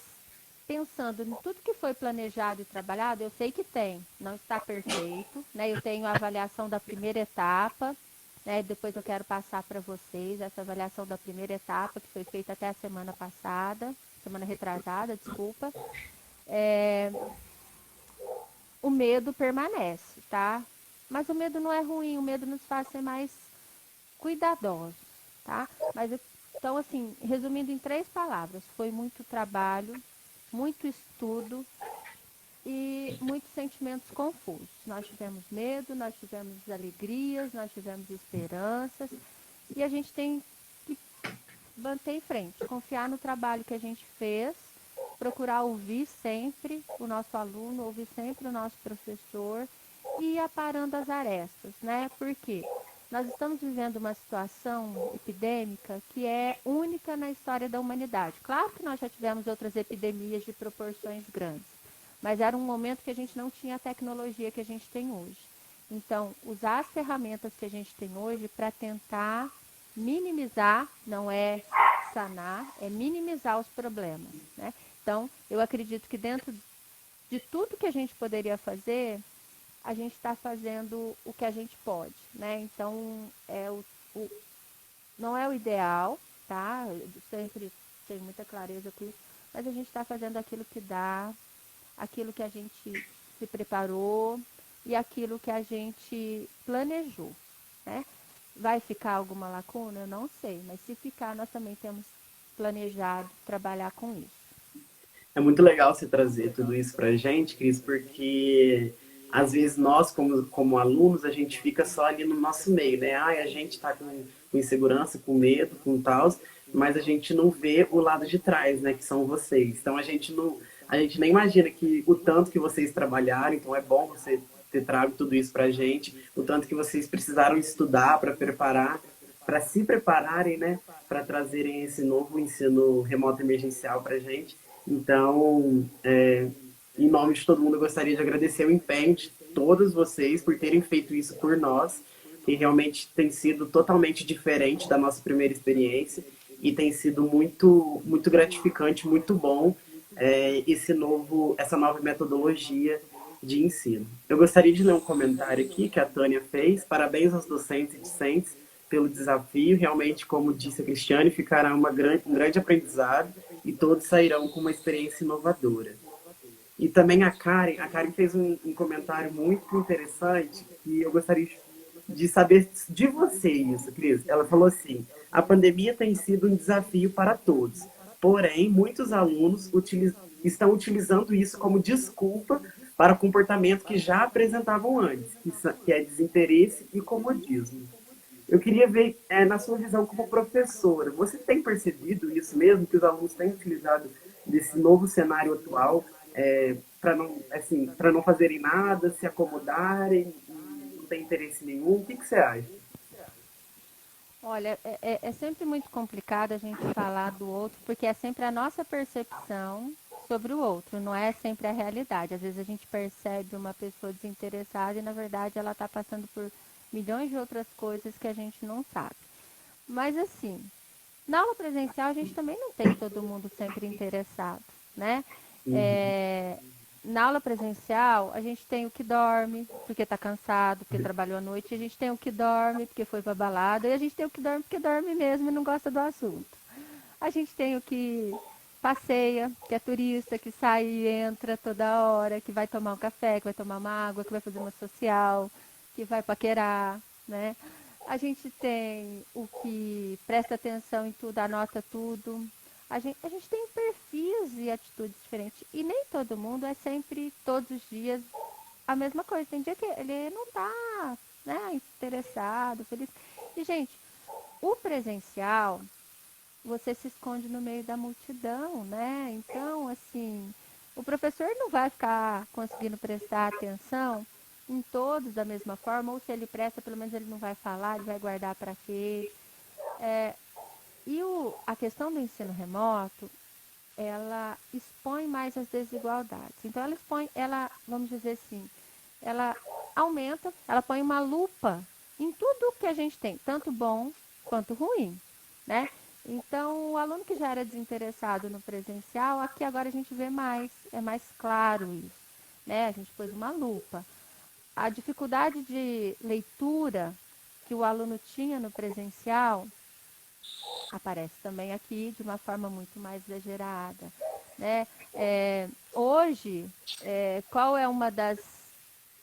pensando em tudo que foi planejado e trabalhado, eu sei que tem, não está perfeito, né? Eu tenho a avaliação da primeira etapa, né? Depois eu quero passar para vocês essa avaliação da primeira etapa, que foi feita até a semana passada, semana retrasada, desculpa. O medo permanece, tá? Mas o medo não é ruim, o medo nos faz ser mais cuidadosos, tá? Então, assim, resumindo em 3 palavras, foi muito trabalho, muito estudo e muitos sentimentos confusos. Nós tivemos medo, nós tivemos alegrias, nós tivemos esperanças e a gente tem que manter em frente, confiar no trabalho que a gente fez, procurar ouvir sempre o nosso aluno, ouvir sempre o nosso professor e ir aparando as arestas, né? Por quê? Nós estamos vivendo uma situação epidêmica que é única na história da humanidade. Claro que nós já tivemos outras epidemias de proporções grandes, mas era um momento que a gente não tinha a tecnologia que a gente tem hoje. Então, usar as ferramentas que a gente tem hoje para tentar minimizar, não é sanar, é minimizar os problemas, né? Então, eu acredito que dentro de tudo que a gente poderia fazer, a gente está fazendo o que a gente pode, né? Então, não é o ideal, tá? Eu sempre tenho muita clareza com isso, mas a gente está fazendo aquilo que dá, aquilo que a gente se preparou e aquilo que a gente planejou, né? Vai ficar alguma lacuna? Eu não sei, mas se ficar, nós também temos planejado trabalhar com isso. É muito legal você trazer tudo isso pra gente, Cris, porque às vezes nós, como alunos, a gente fica só ali no nosso meio, né? Ai, a gente tá com insegurança, com medo, com tal, mas a gente não vê o lado de trás, né? Que são vocês. Então a gente nem imagina que o tanto que vocês trabalharam, então é bom você ter trago tudo isso pra gente, o tanto que vocês precisaram estudar para preparar, para se prepararem, né? Para trazerem esse novo ensino remoto emergencial pra gente. Então, em nome de todo mundo, eu gostaria de agradecer o empenho de todos vocês por terem feito isso por nós, que realmente tem sido totalmente diferente da nossa primeira experiência e tem sido muito, muito gratificante, muito bom essa nova metodologia de ensino. Eu gostaria de ler um comentário aqui que a Tânia fez. Parabéns aos docentes e discentes pelo desafio. Realmente, como disse a Cristiane, ficará um grande aprendizado e todos sairão com uma experiência inovadora. E também a Karen fez um comentário muito interessante e eu gostaria de saber de você isso, Cris. Ela falou assim: a pandemia tem sido um desafio para todos, porém, muitos alunos estão utilizando isso como desculpa para o comportamento que já apresentavam antes, que é desinteresse e comodismo. Eu queria ver, na sua visão como professora, você tem percebido isso mesmo, que os alunos têm utilizado desse novo cenário atual para não, assim, para não fazerem nada, se acomodarem, não tem interesse nenhum? O que, que você acha? Olha, é sempre muito complicado a gente falar do outro, porque é sempre a nossa percepção sobre o outro, não é sempre a realidade. Às vezes a gente percebe uma pessoa desinteressada e, na verdade, ela está passando por milhões de outras coisas que a gente não sabe. Mas, assim, na aula presencial a gente também não tem todo mundo sempre interessado, né? Uhum. É, na aula presencial a gente tem o que dorme porque está cansado, porque trabalhou à noite, a gente tem o que dorme porque foi para balada, e a gente tem o que dorme porque dorme mesmo e não gosta do assunto. A gente tem o que passeia, que é turista, que sai e entra toda hora, que vai tomar um café, que vai tomar uma água, que vai fazer uma social, que vai paquerar, né? A gente tem o que presta atenção em tudo, anota tudo. A gente tem perfis e atitudes diferentes. E nem todo mundo é sempre, todos os dias, a mesma coisa. Tem dia que ele não tá, né, interessado, feliz. E, gente, o presencial, você se esconde no meio da multidão, né? Então, assim, o professor não vai ficar conseguindo prestar atenção em todos da mesma forma, ou se ele presta, pelo menos ele não vai falar, ele vai guardar para aquele. E a questão do ensino remoto, ela expõe mais as desigualdades. Então, ela expõe, vamos dizer assim, ela aumenta, ela põe uma lupa em tudo que a gente tem, tanto bom quanto ruim, né? Então, o aluno que já era desinteressado no presencial, aqui agora a gente vê mais, é mais claro isso, né? A gente pôs uma lupa. A dificuldade de leitura que o aluno tinha no presencial aparece também aqui de uma forma muito mais exagerada, né? Hoje, qual é uma das,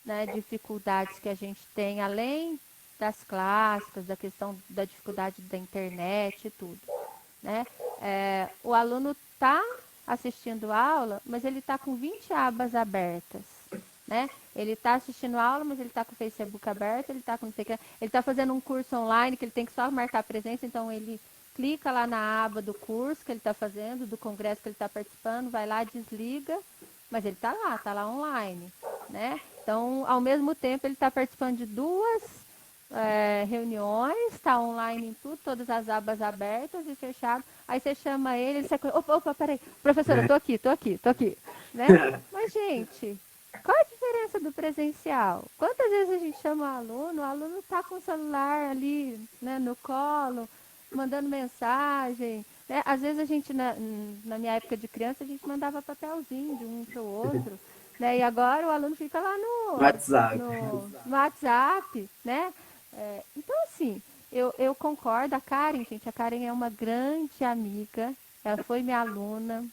né, dificuldades que a gente tem, além das clássicas, da questão da dificuldade da internet e tudo, né? O aluno está assistindo aula, mas ele está com 20 abas abertas, né? Ele está assistindo aula, mas ele está com o Facebook aberto, ele está com ele está fazendo um curso online que ele tem que só marcar presença, então ele clica lá na aba do curso que ele está fazendo, do congresso que ele está participando, vai lá, desliga, mas ele está lá online, né? Então, ao mesmo tempo, ele está participando de duas reuniões, está online em tudo, todas as abas abertas e fechadas. Aí você chama ele sai, opa, peraí, professora, tô aqui, né? Mas, gente, qual a diferença do presencial? Quantas vezes a gente chama o aluno está com o celular ali, né, no colo, mandando mensagem, né? Às vezes a gente, na minha época de criança, a gente mandava papelzinho de um para o outro, né? E agora o aluno fica lá WhatsApp. no WhatsApp, né? Então, assim, eu concordo. A Karen é uma grande amiga, ela foi minha aluna,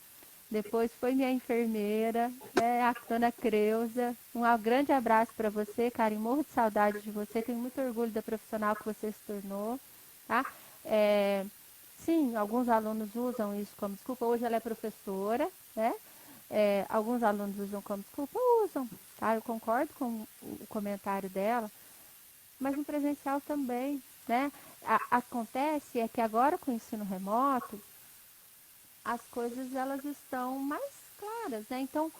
depois foi minha enfermeira, né, a dona Creuza. Um grande abraço para você, Karen, morro de saudade de você, tenho muito orgulho da profissional que você se tornou, tá? É, sim, alguns alunos usam isso como desculpa, hoje ela é professora, né? Alguns alunos usam como desculpa, usam, tá? Eu concordo com o comentário dela, mas no presencial também, né? Acontece é que agora com o ensino remoto, as coisas elas estão mais claras, né? Então,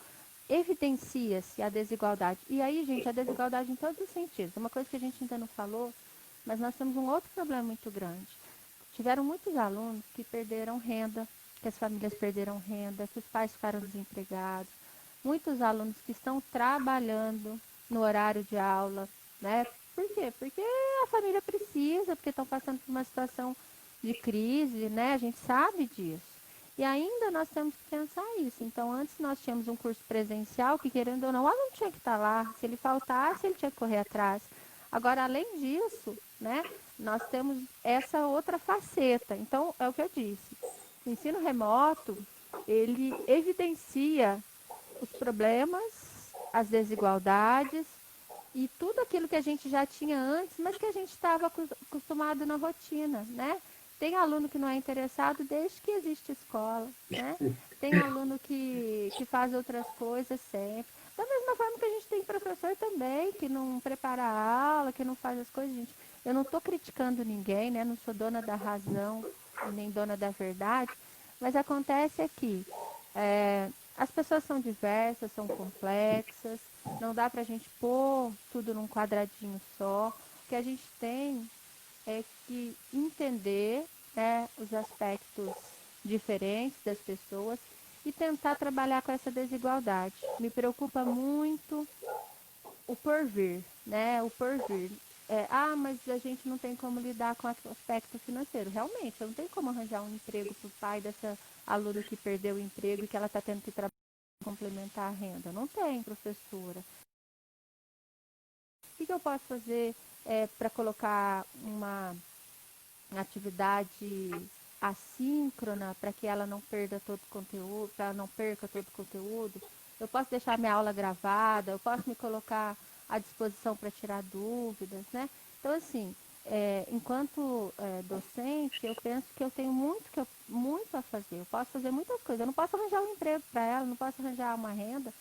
evidencia-se a desigualdade. E aí, gente, a desigualdade em todos os sentidos. Uma coisa que a gente ainda não falou, mas nós temos um outro problema muito grande. Tiveram muitos alunos que perderam renda, que as famílias perderam renda, que os pais ficaram desempregados. Muitos alunos que estão trabalhando no horário de aula, né? Por quê? Porque a família precisa, porque estão passando por uma situação de crise, né? A gente sabe disso. E ainda nós temos que pensar isso. Então, antes nós tínhamos um curso presencial que, querendo ou não, o aluno tinha que estar lá. Se ele faltasse, ele tinha que correr atrás. Agora, além disso, né, nós temos essa outra faceta. Então, é o que eu disse. O ensino remoto, ele evidencia os problemas, as desigualdades e tudo aquilo que a gente já tinha antes, mas que a gente estava acostumado na rotina, né? Tem aluno que não é interessado desde que existe escola, né? Tem aluno que faz outras coisas sempre. Da mesma forma que a gente tem professor também, que não prepara a aula, que não faz as coisas, gente. Eu não estou criticando ninguém, né? Não sou dona da razão, nem dona da verdade, mas acontece aqui. As pessoas são diversas, são complexas, não dá para a gente pôr tudo num quadradinho só. O que a gente tem é que entender, né, os aspectos diferentes das pessoas e tentar trabalhar com essa desigualdade. Me preocupa muito o porvir, né? O porvir. Mas a gente não tem como lidar com o aspecto financeiro. Realmente, eu não tenho como arranjar um emprego para o pai dessa aluna que perdeu o emprego e que ela está tendo que trabalhar para complementar a renda. Não tem, professora. O que eu posso fazer para colocar uma atividade assíncrona para que ela não perda todo o conteúdo, para ela não perca todo o conteúdo? Eu posso deixar minha aula gravada, eu posso me colocar à disposição para tirar dúvidas, né? Então, assim, enquanto docente, eu penso que eu tenho muito a fazer. Eu posso fazer muitas coisas. Eu não posso arranjar um emprego para ela, não posso arranjar uma renda,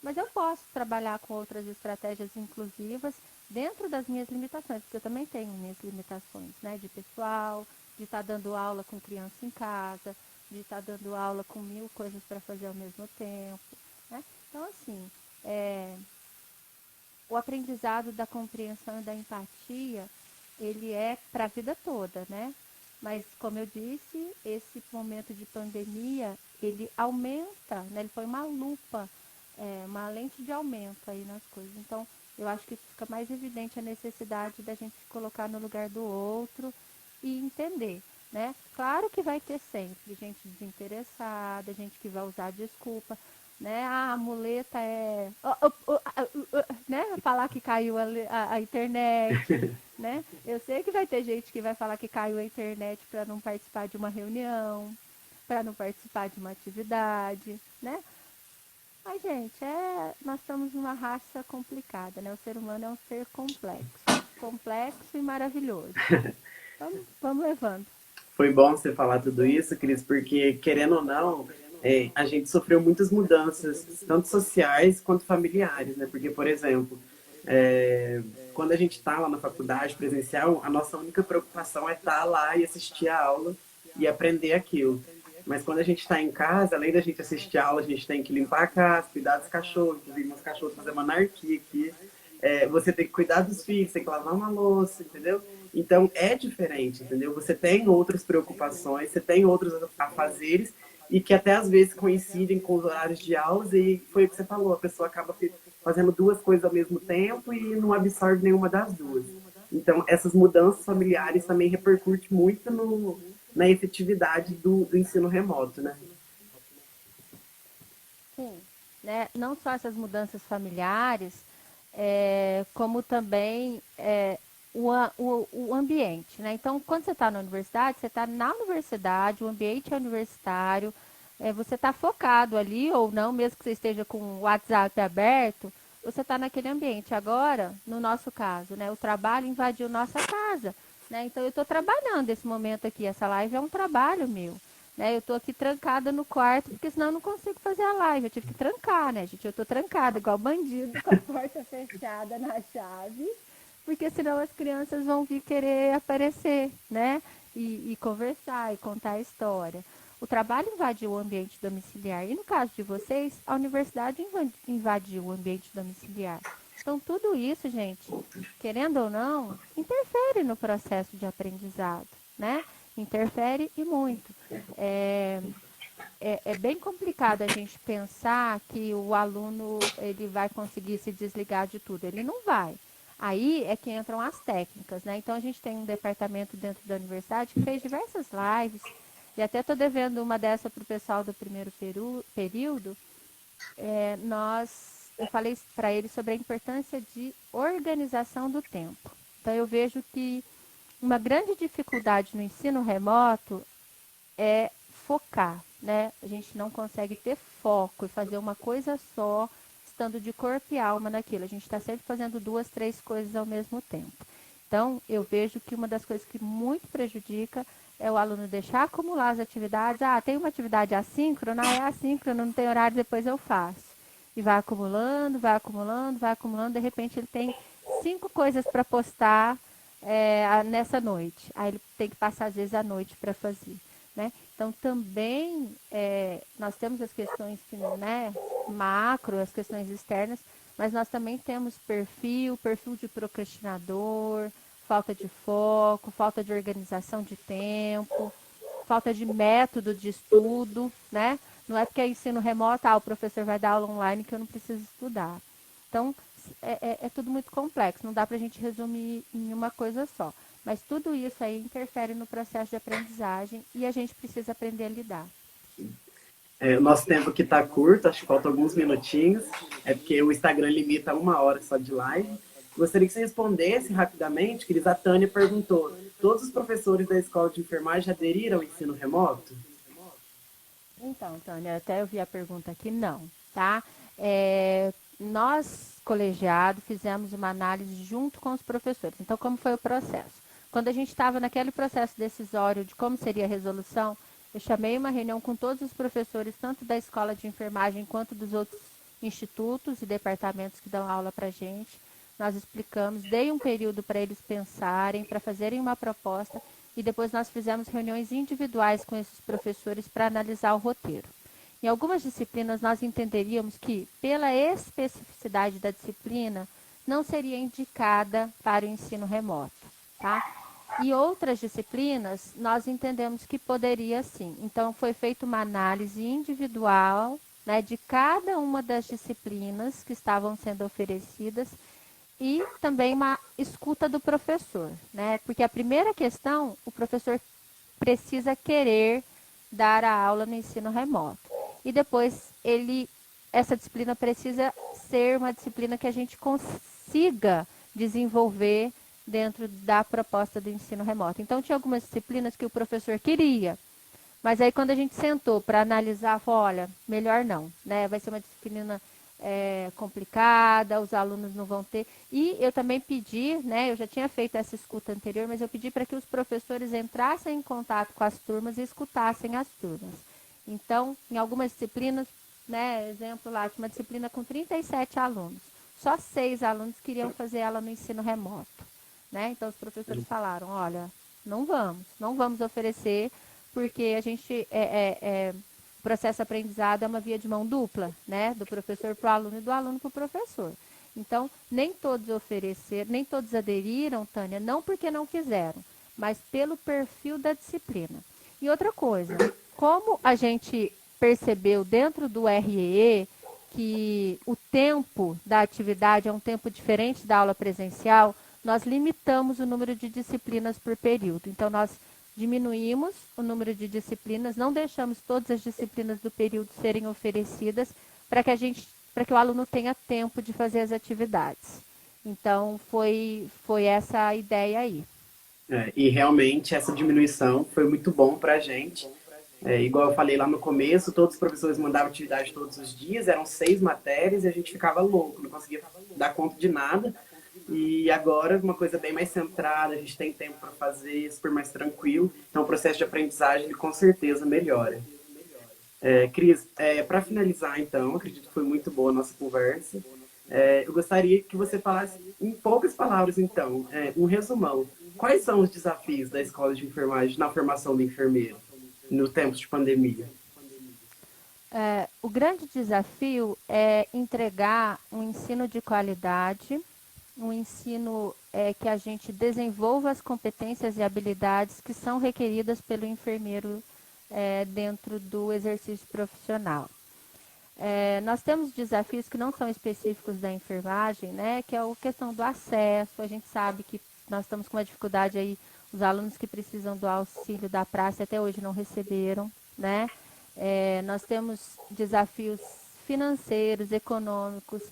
mas eu posso trabalhar com outras estratégias inclusivas dentro das minhas limitações, porque eu também tenho minhas limitações, né? De pessoal, de estar dando aula com criança em casa, de estar dando aula com 1000 coisas para fazer ao mesmo tempo, né? Então, assim, o aprendizado da compreensão e da empatia, ele é para a vida toda, né? Mas, como eu disse, esse momento de pandemia, ele aumenta, né? Ele põe uma lupa, uma lente de aumento aí nas coisas. Então, eu acho que fica mais evidente a necessidade da gente se colocar no lugar do outro e entender, né? Claro que vai ter sempre gente desinteressada, gente que vai usar desculpa, né? A muleta né? Falar que caiu a internet, né? Eu sei que vai ter gente que vai falar que caiu a internet para não participar de uma reunião, para não participar de uma atividade, né? Mas, gente, nós estamos numa raça complicada, né? O ser humano é um ser complexo e maravilhoso. Vamos levando. Foi bom você falar tudo isso, Cris, porque, querendo ou não, a gente sofreu muitas mudanças, tanto sociais quanto familiares, né? Porque, por exemplo, quando a gente está lá na faculdade presencial, a nossa única preocupação é estar lá e assistir a aula e aprender aquilo. Mas quando a gente está em casa, além da gente assistir a aula, a gente tem que limpar a casa, cuidar dos cachorros, inclusive meus cachorros fazem uma anarquia aqui. Você tem que cuidar dos filhos, tem que lavar uma louça, entendeu? Então é diferente, entendeu? Você tem outras preocupações, você tem outros afazeres e que até às vezes coincidem com os horários de aulas e foi o que você falou, a pessoa acaba fazendo duas coisas ao mesmo tempo e não absorve nenhuma das duas. Então essas mudanças familiares também repercutem muito na efetividade do ensino remoto, né? Sim, né? Não só essas mudanças familiares, como também o ambiente, né? Então, quando você está na universidade, você está na universidade, o ambiente é universitário, você está focado ali ou não, mesmo que você esteja com o WhatsApp aberto, você está naquele ambiente. Agora, no nosso caso, né? O trabalho invadiu nossa casa, né? Então, eu estou trabalhando esse momento aqui, essa live é um trabalho meu. Né, eu estou aqui trancada no quarto, porque senão eu não consigo fazer a live. Eu tive que trancar, né, gente? Eu estou trancada, igual bandido, com a porta fechada na chave, porque senão as crianças vão vir querer aparecer, né? E conversar e contar a história. O trabalho invadiu o ambiente domiciliar. E no caso de vocês, a universidade invadiu o ambiente domiciliar. Então, tudo isso, gente, querendo ou não, interfere no processo de aprendizado, né? Interfere e muito. É bem complicado a gente pensar que o aluno ele vai conseguir se desligar de tudo. Ele não vai. Aí é que entram as técnicas, né? Então a gente tem um departamento dentro da universidade que fez diversas lives e até estou devendo uma dessa para o pessoal do primeiro período, eu falei para eles sobre a importância de organização do tempo. Então, eu vejo que uma grande dificuldade no ensino remoto é focar, né? A gente não consegue ter foco e fazer uma coisa só, estando de corpo e alma naquilo. A gente está sempre fazendo 2, 3 coisas ao mesmo tempo. Então, eu vejo que uma das coisas que muito prejudica é o aluno deixar acumular as atividades. Ah, tem uma atividade assíncrona, é assíncrona, não tem horário, depois eu faço. E vai acumulando, vai acumulando, vai acumulando. De repente, ele tem 5 coisas para postar nessa noite. Aí ele tem que passar, às vezes, a noite para fazer. Né? Então, também nós temos as questões né, macro, as questões externas, mas nós também temos perfil de procrastinador, falta de foco, falta de organização de tempo, falta de método de estudo, né? Não é porque é ensino remoto, o professor vai dar aula online que eu não preciso estudar. Então, é tudo muito complexo, não dá para a gente resumir em uma coisa só. Mas tudo isso aí interfere no processo de aprendizagem e a gente precisa aprender a lidar. O nosso tempo aqui está curto, acho que faltam alguns minutinhos, porque o Instagram limita 1 hora só de live. Gostaria que você respondesse rapidamente, que a Tânia perguntou, todos os professores da escola de enfermagem aderiram ao ensino remoto? Então, Tânia, até eu vi a pergunta aqui, não, tá? Nós, colegiado, fizemos uma análise junto com os professores. Então, como foi o processo? Quando a gente estava naquele processo decisório de como seria a resolução, eu chamei uma reunião com todos os professores, tanto da escola de enfermagem quanto dos outros institutos e departamentos que dão aula para a gente. Nós explicamos, dei um período para eles pensarem, para fazerem uma proposta, e depois nós fizemos reuniões individuais com esses professores para analisar o roteiro. Em algumas disciplinas, nós entenderíamos que, pela especificidade da disciplina, não seria indicada para o ensino remoto, tá? E outras disciplinas, nós entendemos que poderia sim. Então, foi feita uma análise individual, né, de cada uma das disciplinas que estavam sendo oferecidas e também uma escuta do professor, né? Porque a primeira questão, o professor precisa querer dar a aula no ensino remoto. E depois essa disciplina precisa ser uma disciplina que a gente consiga desenvolver dentro da proposta do ensino remoto. Então, tinha algumas disciplinas que o professor queria, mas aí quando a gente sentou para analisar, falou, olha, melhor não, né? Vai ser uma disciplina complicada, os alunos não vão ter. E eu também pedi, né? Eu já tinha feito essa escuta anterior, mas eu pedi para que os professores entrassem em contato com as turmas e escutassem as turmas. Então, em algumas disciplinas, né? Exemplo lá, tinha uma disciplina com 37 alunos. Só 6 alunos queriam fazer ela no ensino remoto. Né? Então, os professores falaram, olha, não vamos oferecer, porque a gente, o processo aprendizado é uma via de mão dupla, né? Do professor para o aluno e do aluno para o professor. Então, nem todos ofereceram, nem todos aderiram, Tânia, não porque não quiseram, mas pelo perfil da disciplina. E outra coisa, como a gente percebeu dentro do REE que o tempo da atividade é um tempo diferente da aula presencial, nós limitamos o número de disciplinas por período. Então, nós diminuímos o número de disciplinas, não deixamos todas as disciplinas do período serem oferecidas para que o aluno tenha tempo de fazer as atividades. Então, foi essa a ideia aí. E realmente essa diminuição foi muito bom para a gente. Igual eu falei lá no começo, todos os professores mandavam atividade todos os dias, eram 6 matérias e a gente ficava louco, não conseguia dar conta de nada. E agora, uma coisa bem mais centrada, a gente tem tempo para fazer, super mais tranquilo. Então, o processo de aprendizagem, ele, com certeza, melhora. Cris, para finalizar, então, acredito que foi muito boa a nossa conversa. Eu gostaria que você falasse, em poucas palavras, então, um resumão. Quais são os desafios da escola de enfermagem na formação do enfermeiro, no tempo de pandemia? O grande desafio é entregar um ensino de qualidade, um ensino que a gente desenvolva as competências e habilidades que são requeridas pelo enfermeiro dentro do exercício profissional. Nós temos desafios que não são específicos da enfermagem, né, que é a questão do acesso. A gente sabe que nós estamos com uma dificuldade aí, Os alunos que precisam do auxílio da praça até hoje não receberam, né? Nós temos desafios financeiros, econômicos,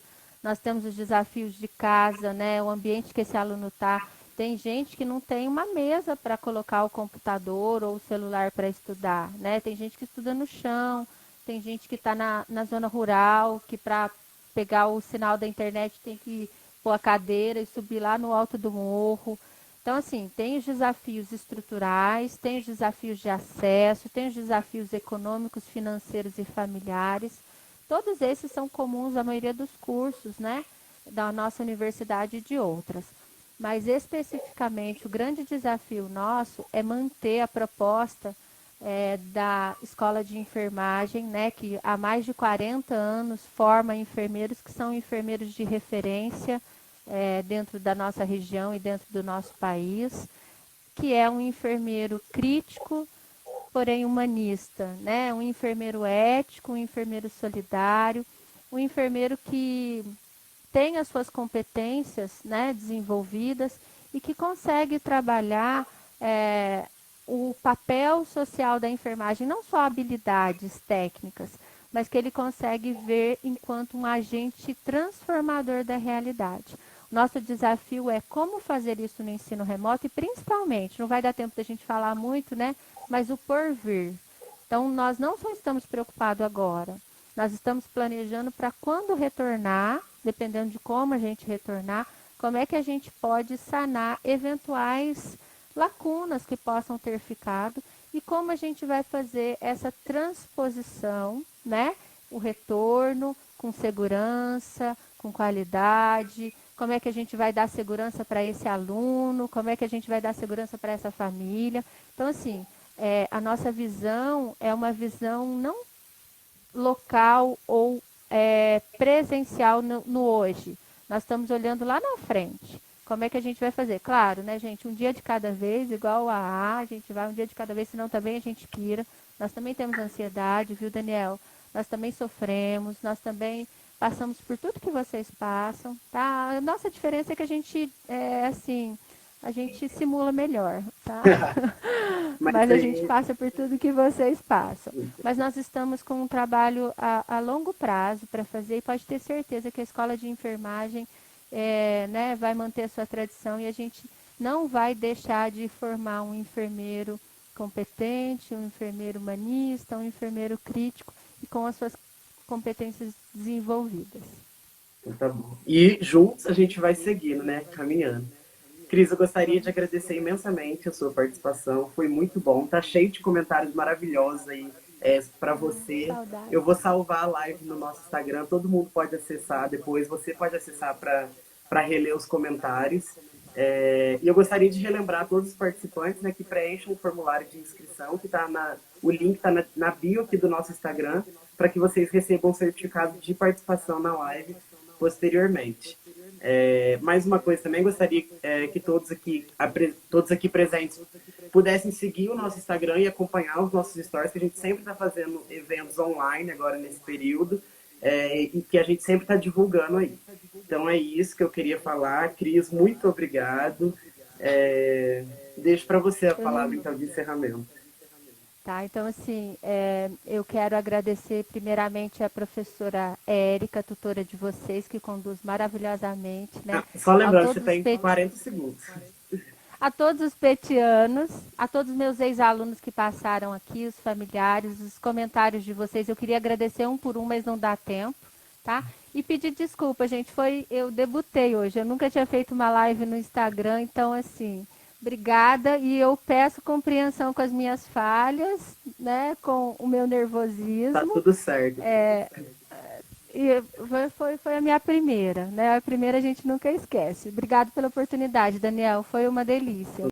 nós temos os desafios de casa, né? O ambiente que esse aluno está. Tem gente que não tem uma mesa para colocar o computador ou o celular para estudar, né? Tem gente que estuda no chão, tem gente que está na zona rural, que para pegar o sinal da internet tem que pôr a cadeira e subir lá no alto do morro. Então, assim, tem os desafios estruturais, tem os desafios de acesso, tem os desafios econômicos, financeiros e familiares. Todos esses são comuns à maioria dos cursos, né, da nossa universidade e de outras. Mas, especificamente, o grande desafio nosso é manter a proposta da escola de enfermagem, né, que há mais de 40 anos forma enfermeiros que são enfermeiros de referência dentro da nossa região e dentro do nosso país, que é um enfermeiro crítico, porém humanista, né? Um enfermeiro ético, um enfermeiro solidário, um enfermeiro que tem as suas competências, né, desenvolvidas e que consegue trabalhar o papel social da enfermagem, não só habilidades técnicas, mas que ele consegue ver enquanto um agente transformador da realidade. Nosso desafio é como fazer isso no ensino remoto e principalmente, não vai dar tempo da gente falar muito, né? Mas o porvir. Então, nós não só estamos preocupados agora, nós estamos planejando para quando retornar, dependendo de como a gente retornar, como é que a gente pode sanar eventuais lacunas que possam ter ficado e como a gente vai fazer essa transposição, né? O retorno com segurança, com qualidade, como é que a gente vai dar segurança para esse aluno, como é que a gente vai dar segurança para essa família. Então, assim, a nossa visão é uma visão não local ou presencial no hoje. Nós estamos olhando lá na frente. Como é que a gente vai fazer? Claro, né, gente? Um dia de cada vez, igual a gente vai um dia de cada vez, senão também a gente pira. Nós também temos ansiedade, viu, Daniel? Nós também sofremos, nós também passamos por tudo que vocês passam, tá? A nossa diferença é que a gente, assim, a gente simula melhor, tá? Mas Mas a gente aí, passa por tudo que vocês passam. Mas nós estamos com um trabalho a longo prazo para fazer e pode ter certeza que a escola de enfermagem né, vai manter a sua tradição e a gente não vai deixar de formar um enfermeiro competente, um enfermeiro humanista, um enfermeiro crítico e com as suas competências desenvolvidas. tá bom. E juntos a gente vai seguindo, né? Caminhando. Cris, eu gostaria de agradecer imensamente a sua participação. Foi muito bom. Tá cheio de comentários maravilhosos aí para você. Saudade. Eu vou salvar a live no nosso Instagram. Todo mundo pode acessar depois. Você pode acessar para reler os comentários. E eu gostaria de relembrar a todos os participantes, né, que preencham o formulário de inscrição, que o link está na bio aqui do nosso Instagram, para que vocês recebam um certificado de participação na live posteriormente. Mais uma coisa também, gostaria que todos aqui presentes pudessem seguir o nosso Instagram e acompanhar os nossos stories, que a gente sempre está fazendo eventos online agora nesse período, e que a gente sempre está divulgando aí. Então é isso que eu queria falar. Cris, muito obrigado. Deixo para você a palavra então de encerramento. Tá, então assim, eu quero agradecer primeiramente a professora Érica, tutora de vocês, que conduz maravilhosamente, né? Só lembrando, você tem 40 segundos. A todos os petianos, a todos os meus ex-alunos que passaram aqui, os familiares, os comentários de vocês, eu queria agradecer um por um, mas não dá tempo, tá? E pedir desculpa, gente, eu debutei hoje, eu nunca tinha feito uma live no Instagram, então assim... Obrigada, e eu peço compreensão com as minhas falhas, né, com o meu nervosismo. Tá tudo certo. E foi a minha primeira, né? A primeira a gente nunca esquece. Obrigada pela oportunidade, Daniel, foi uma delícia.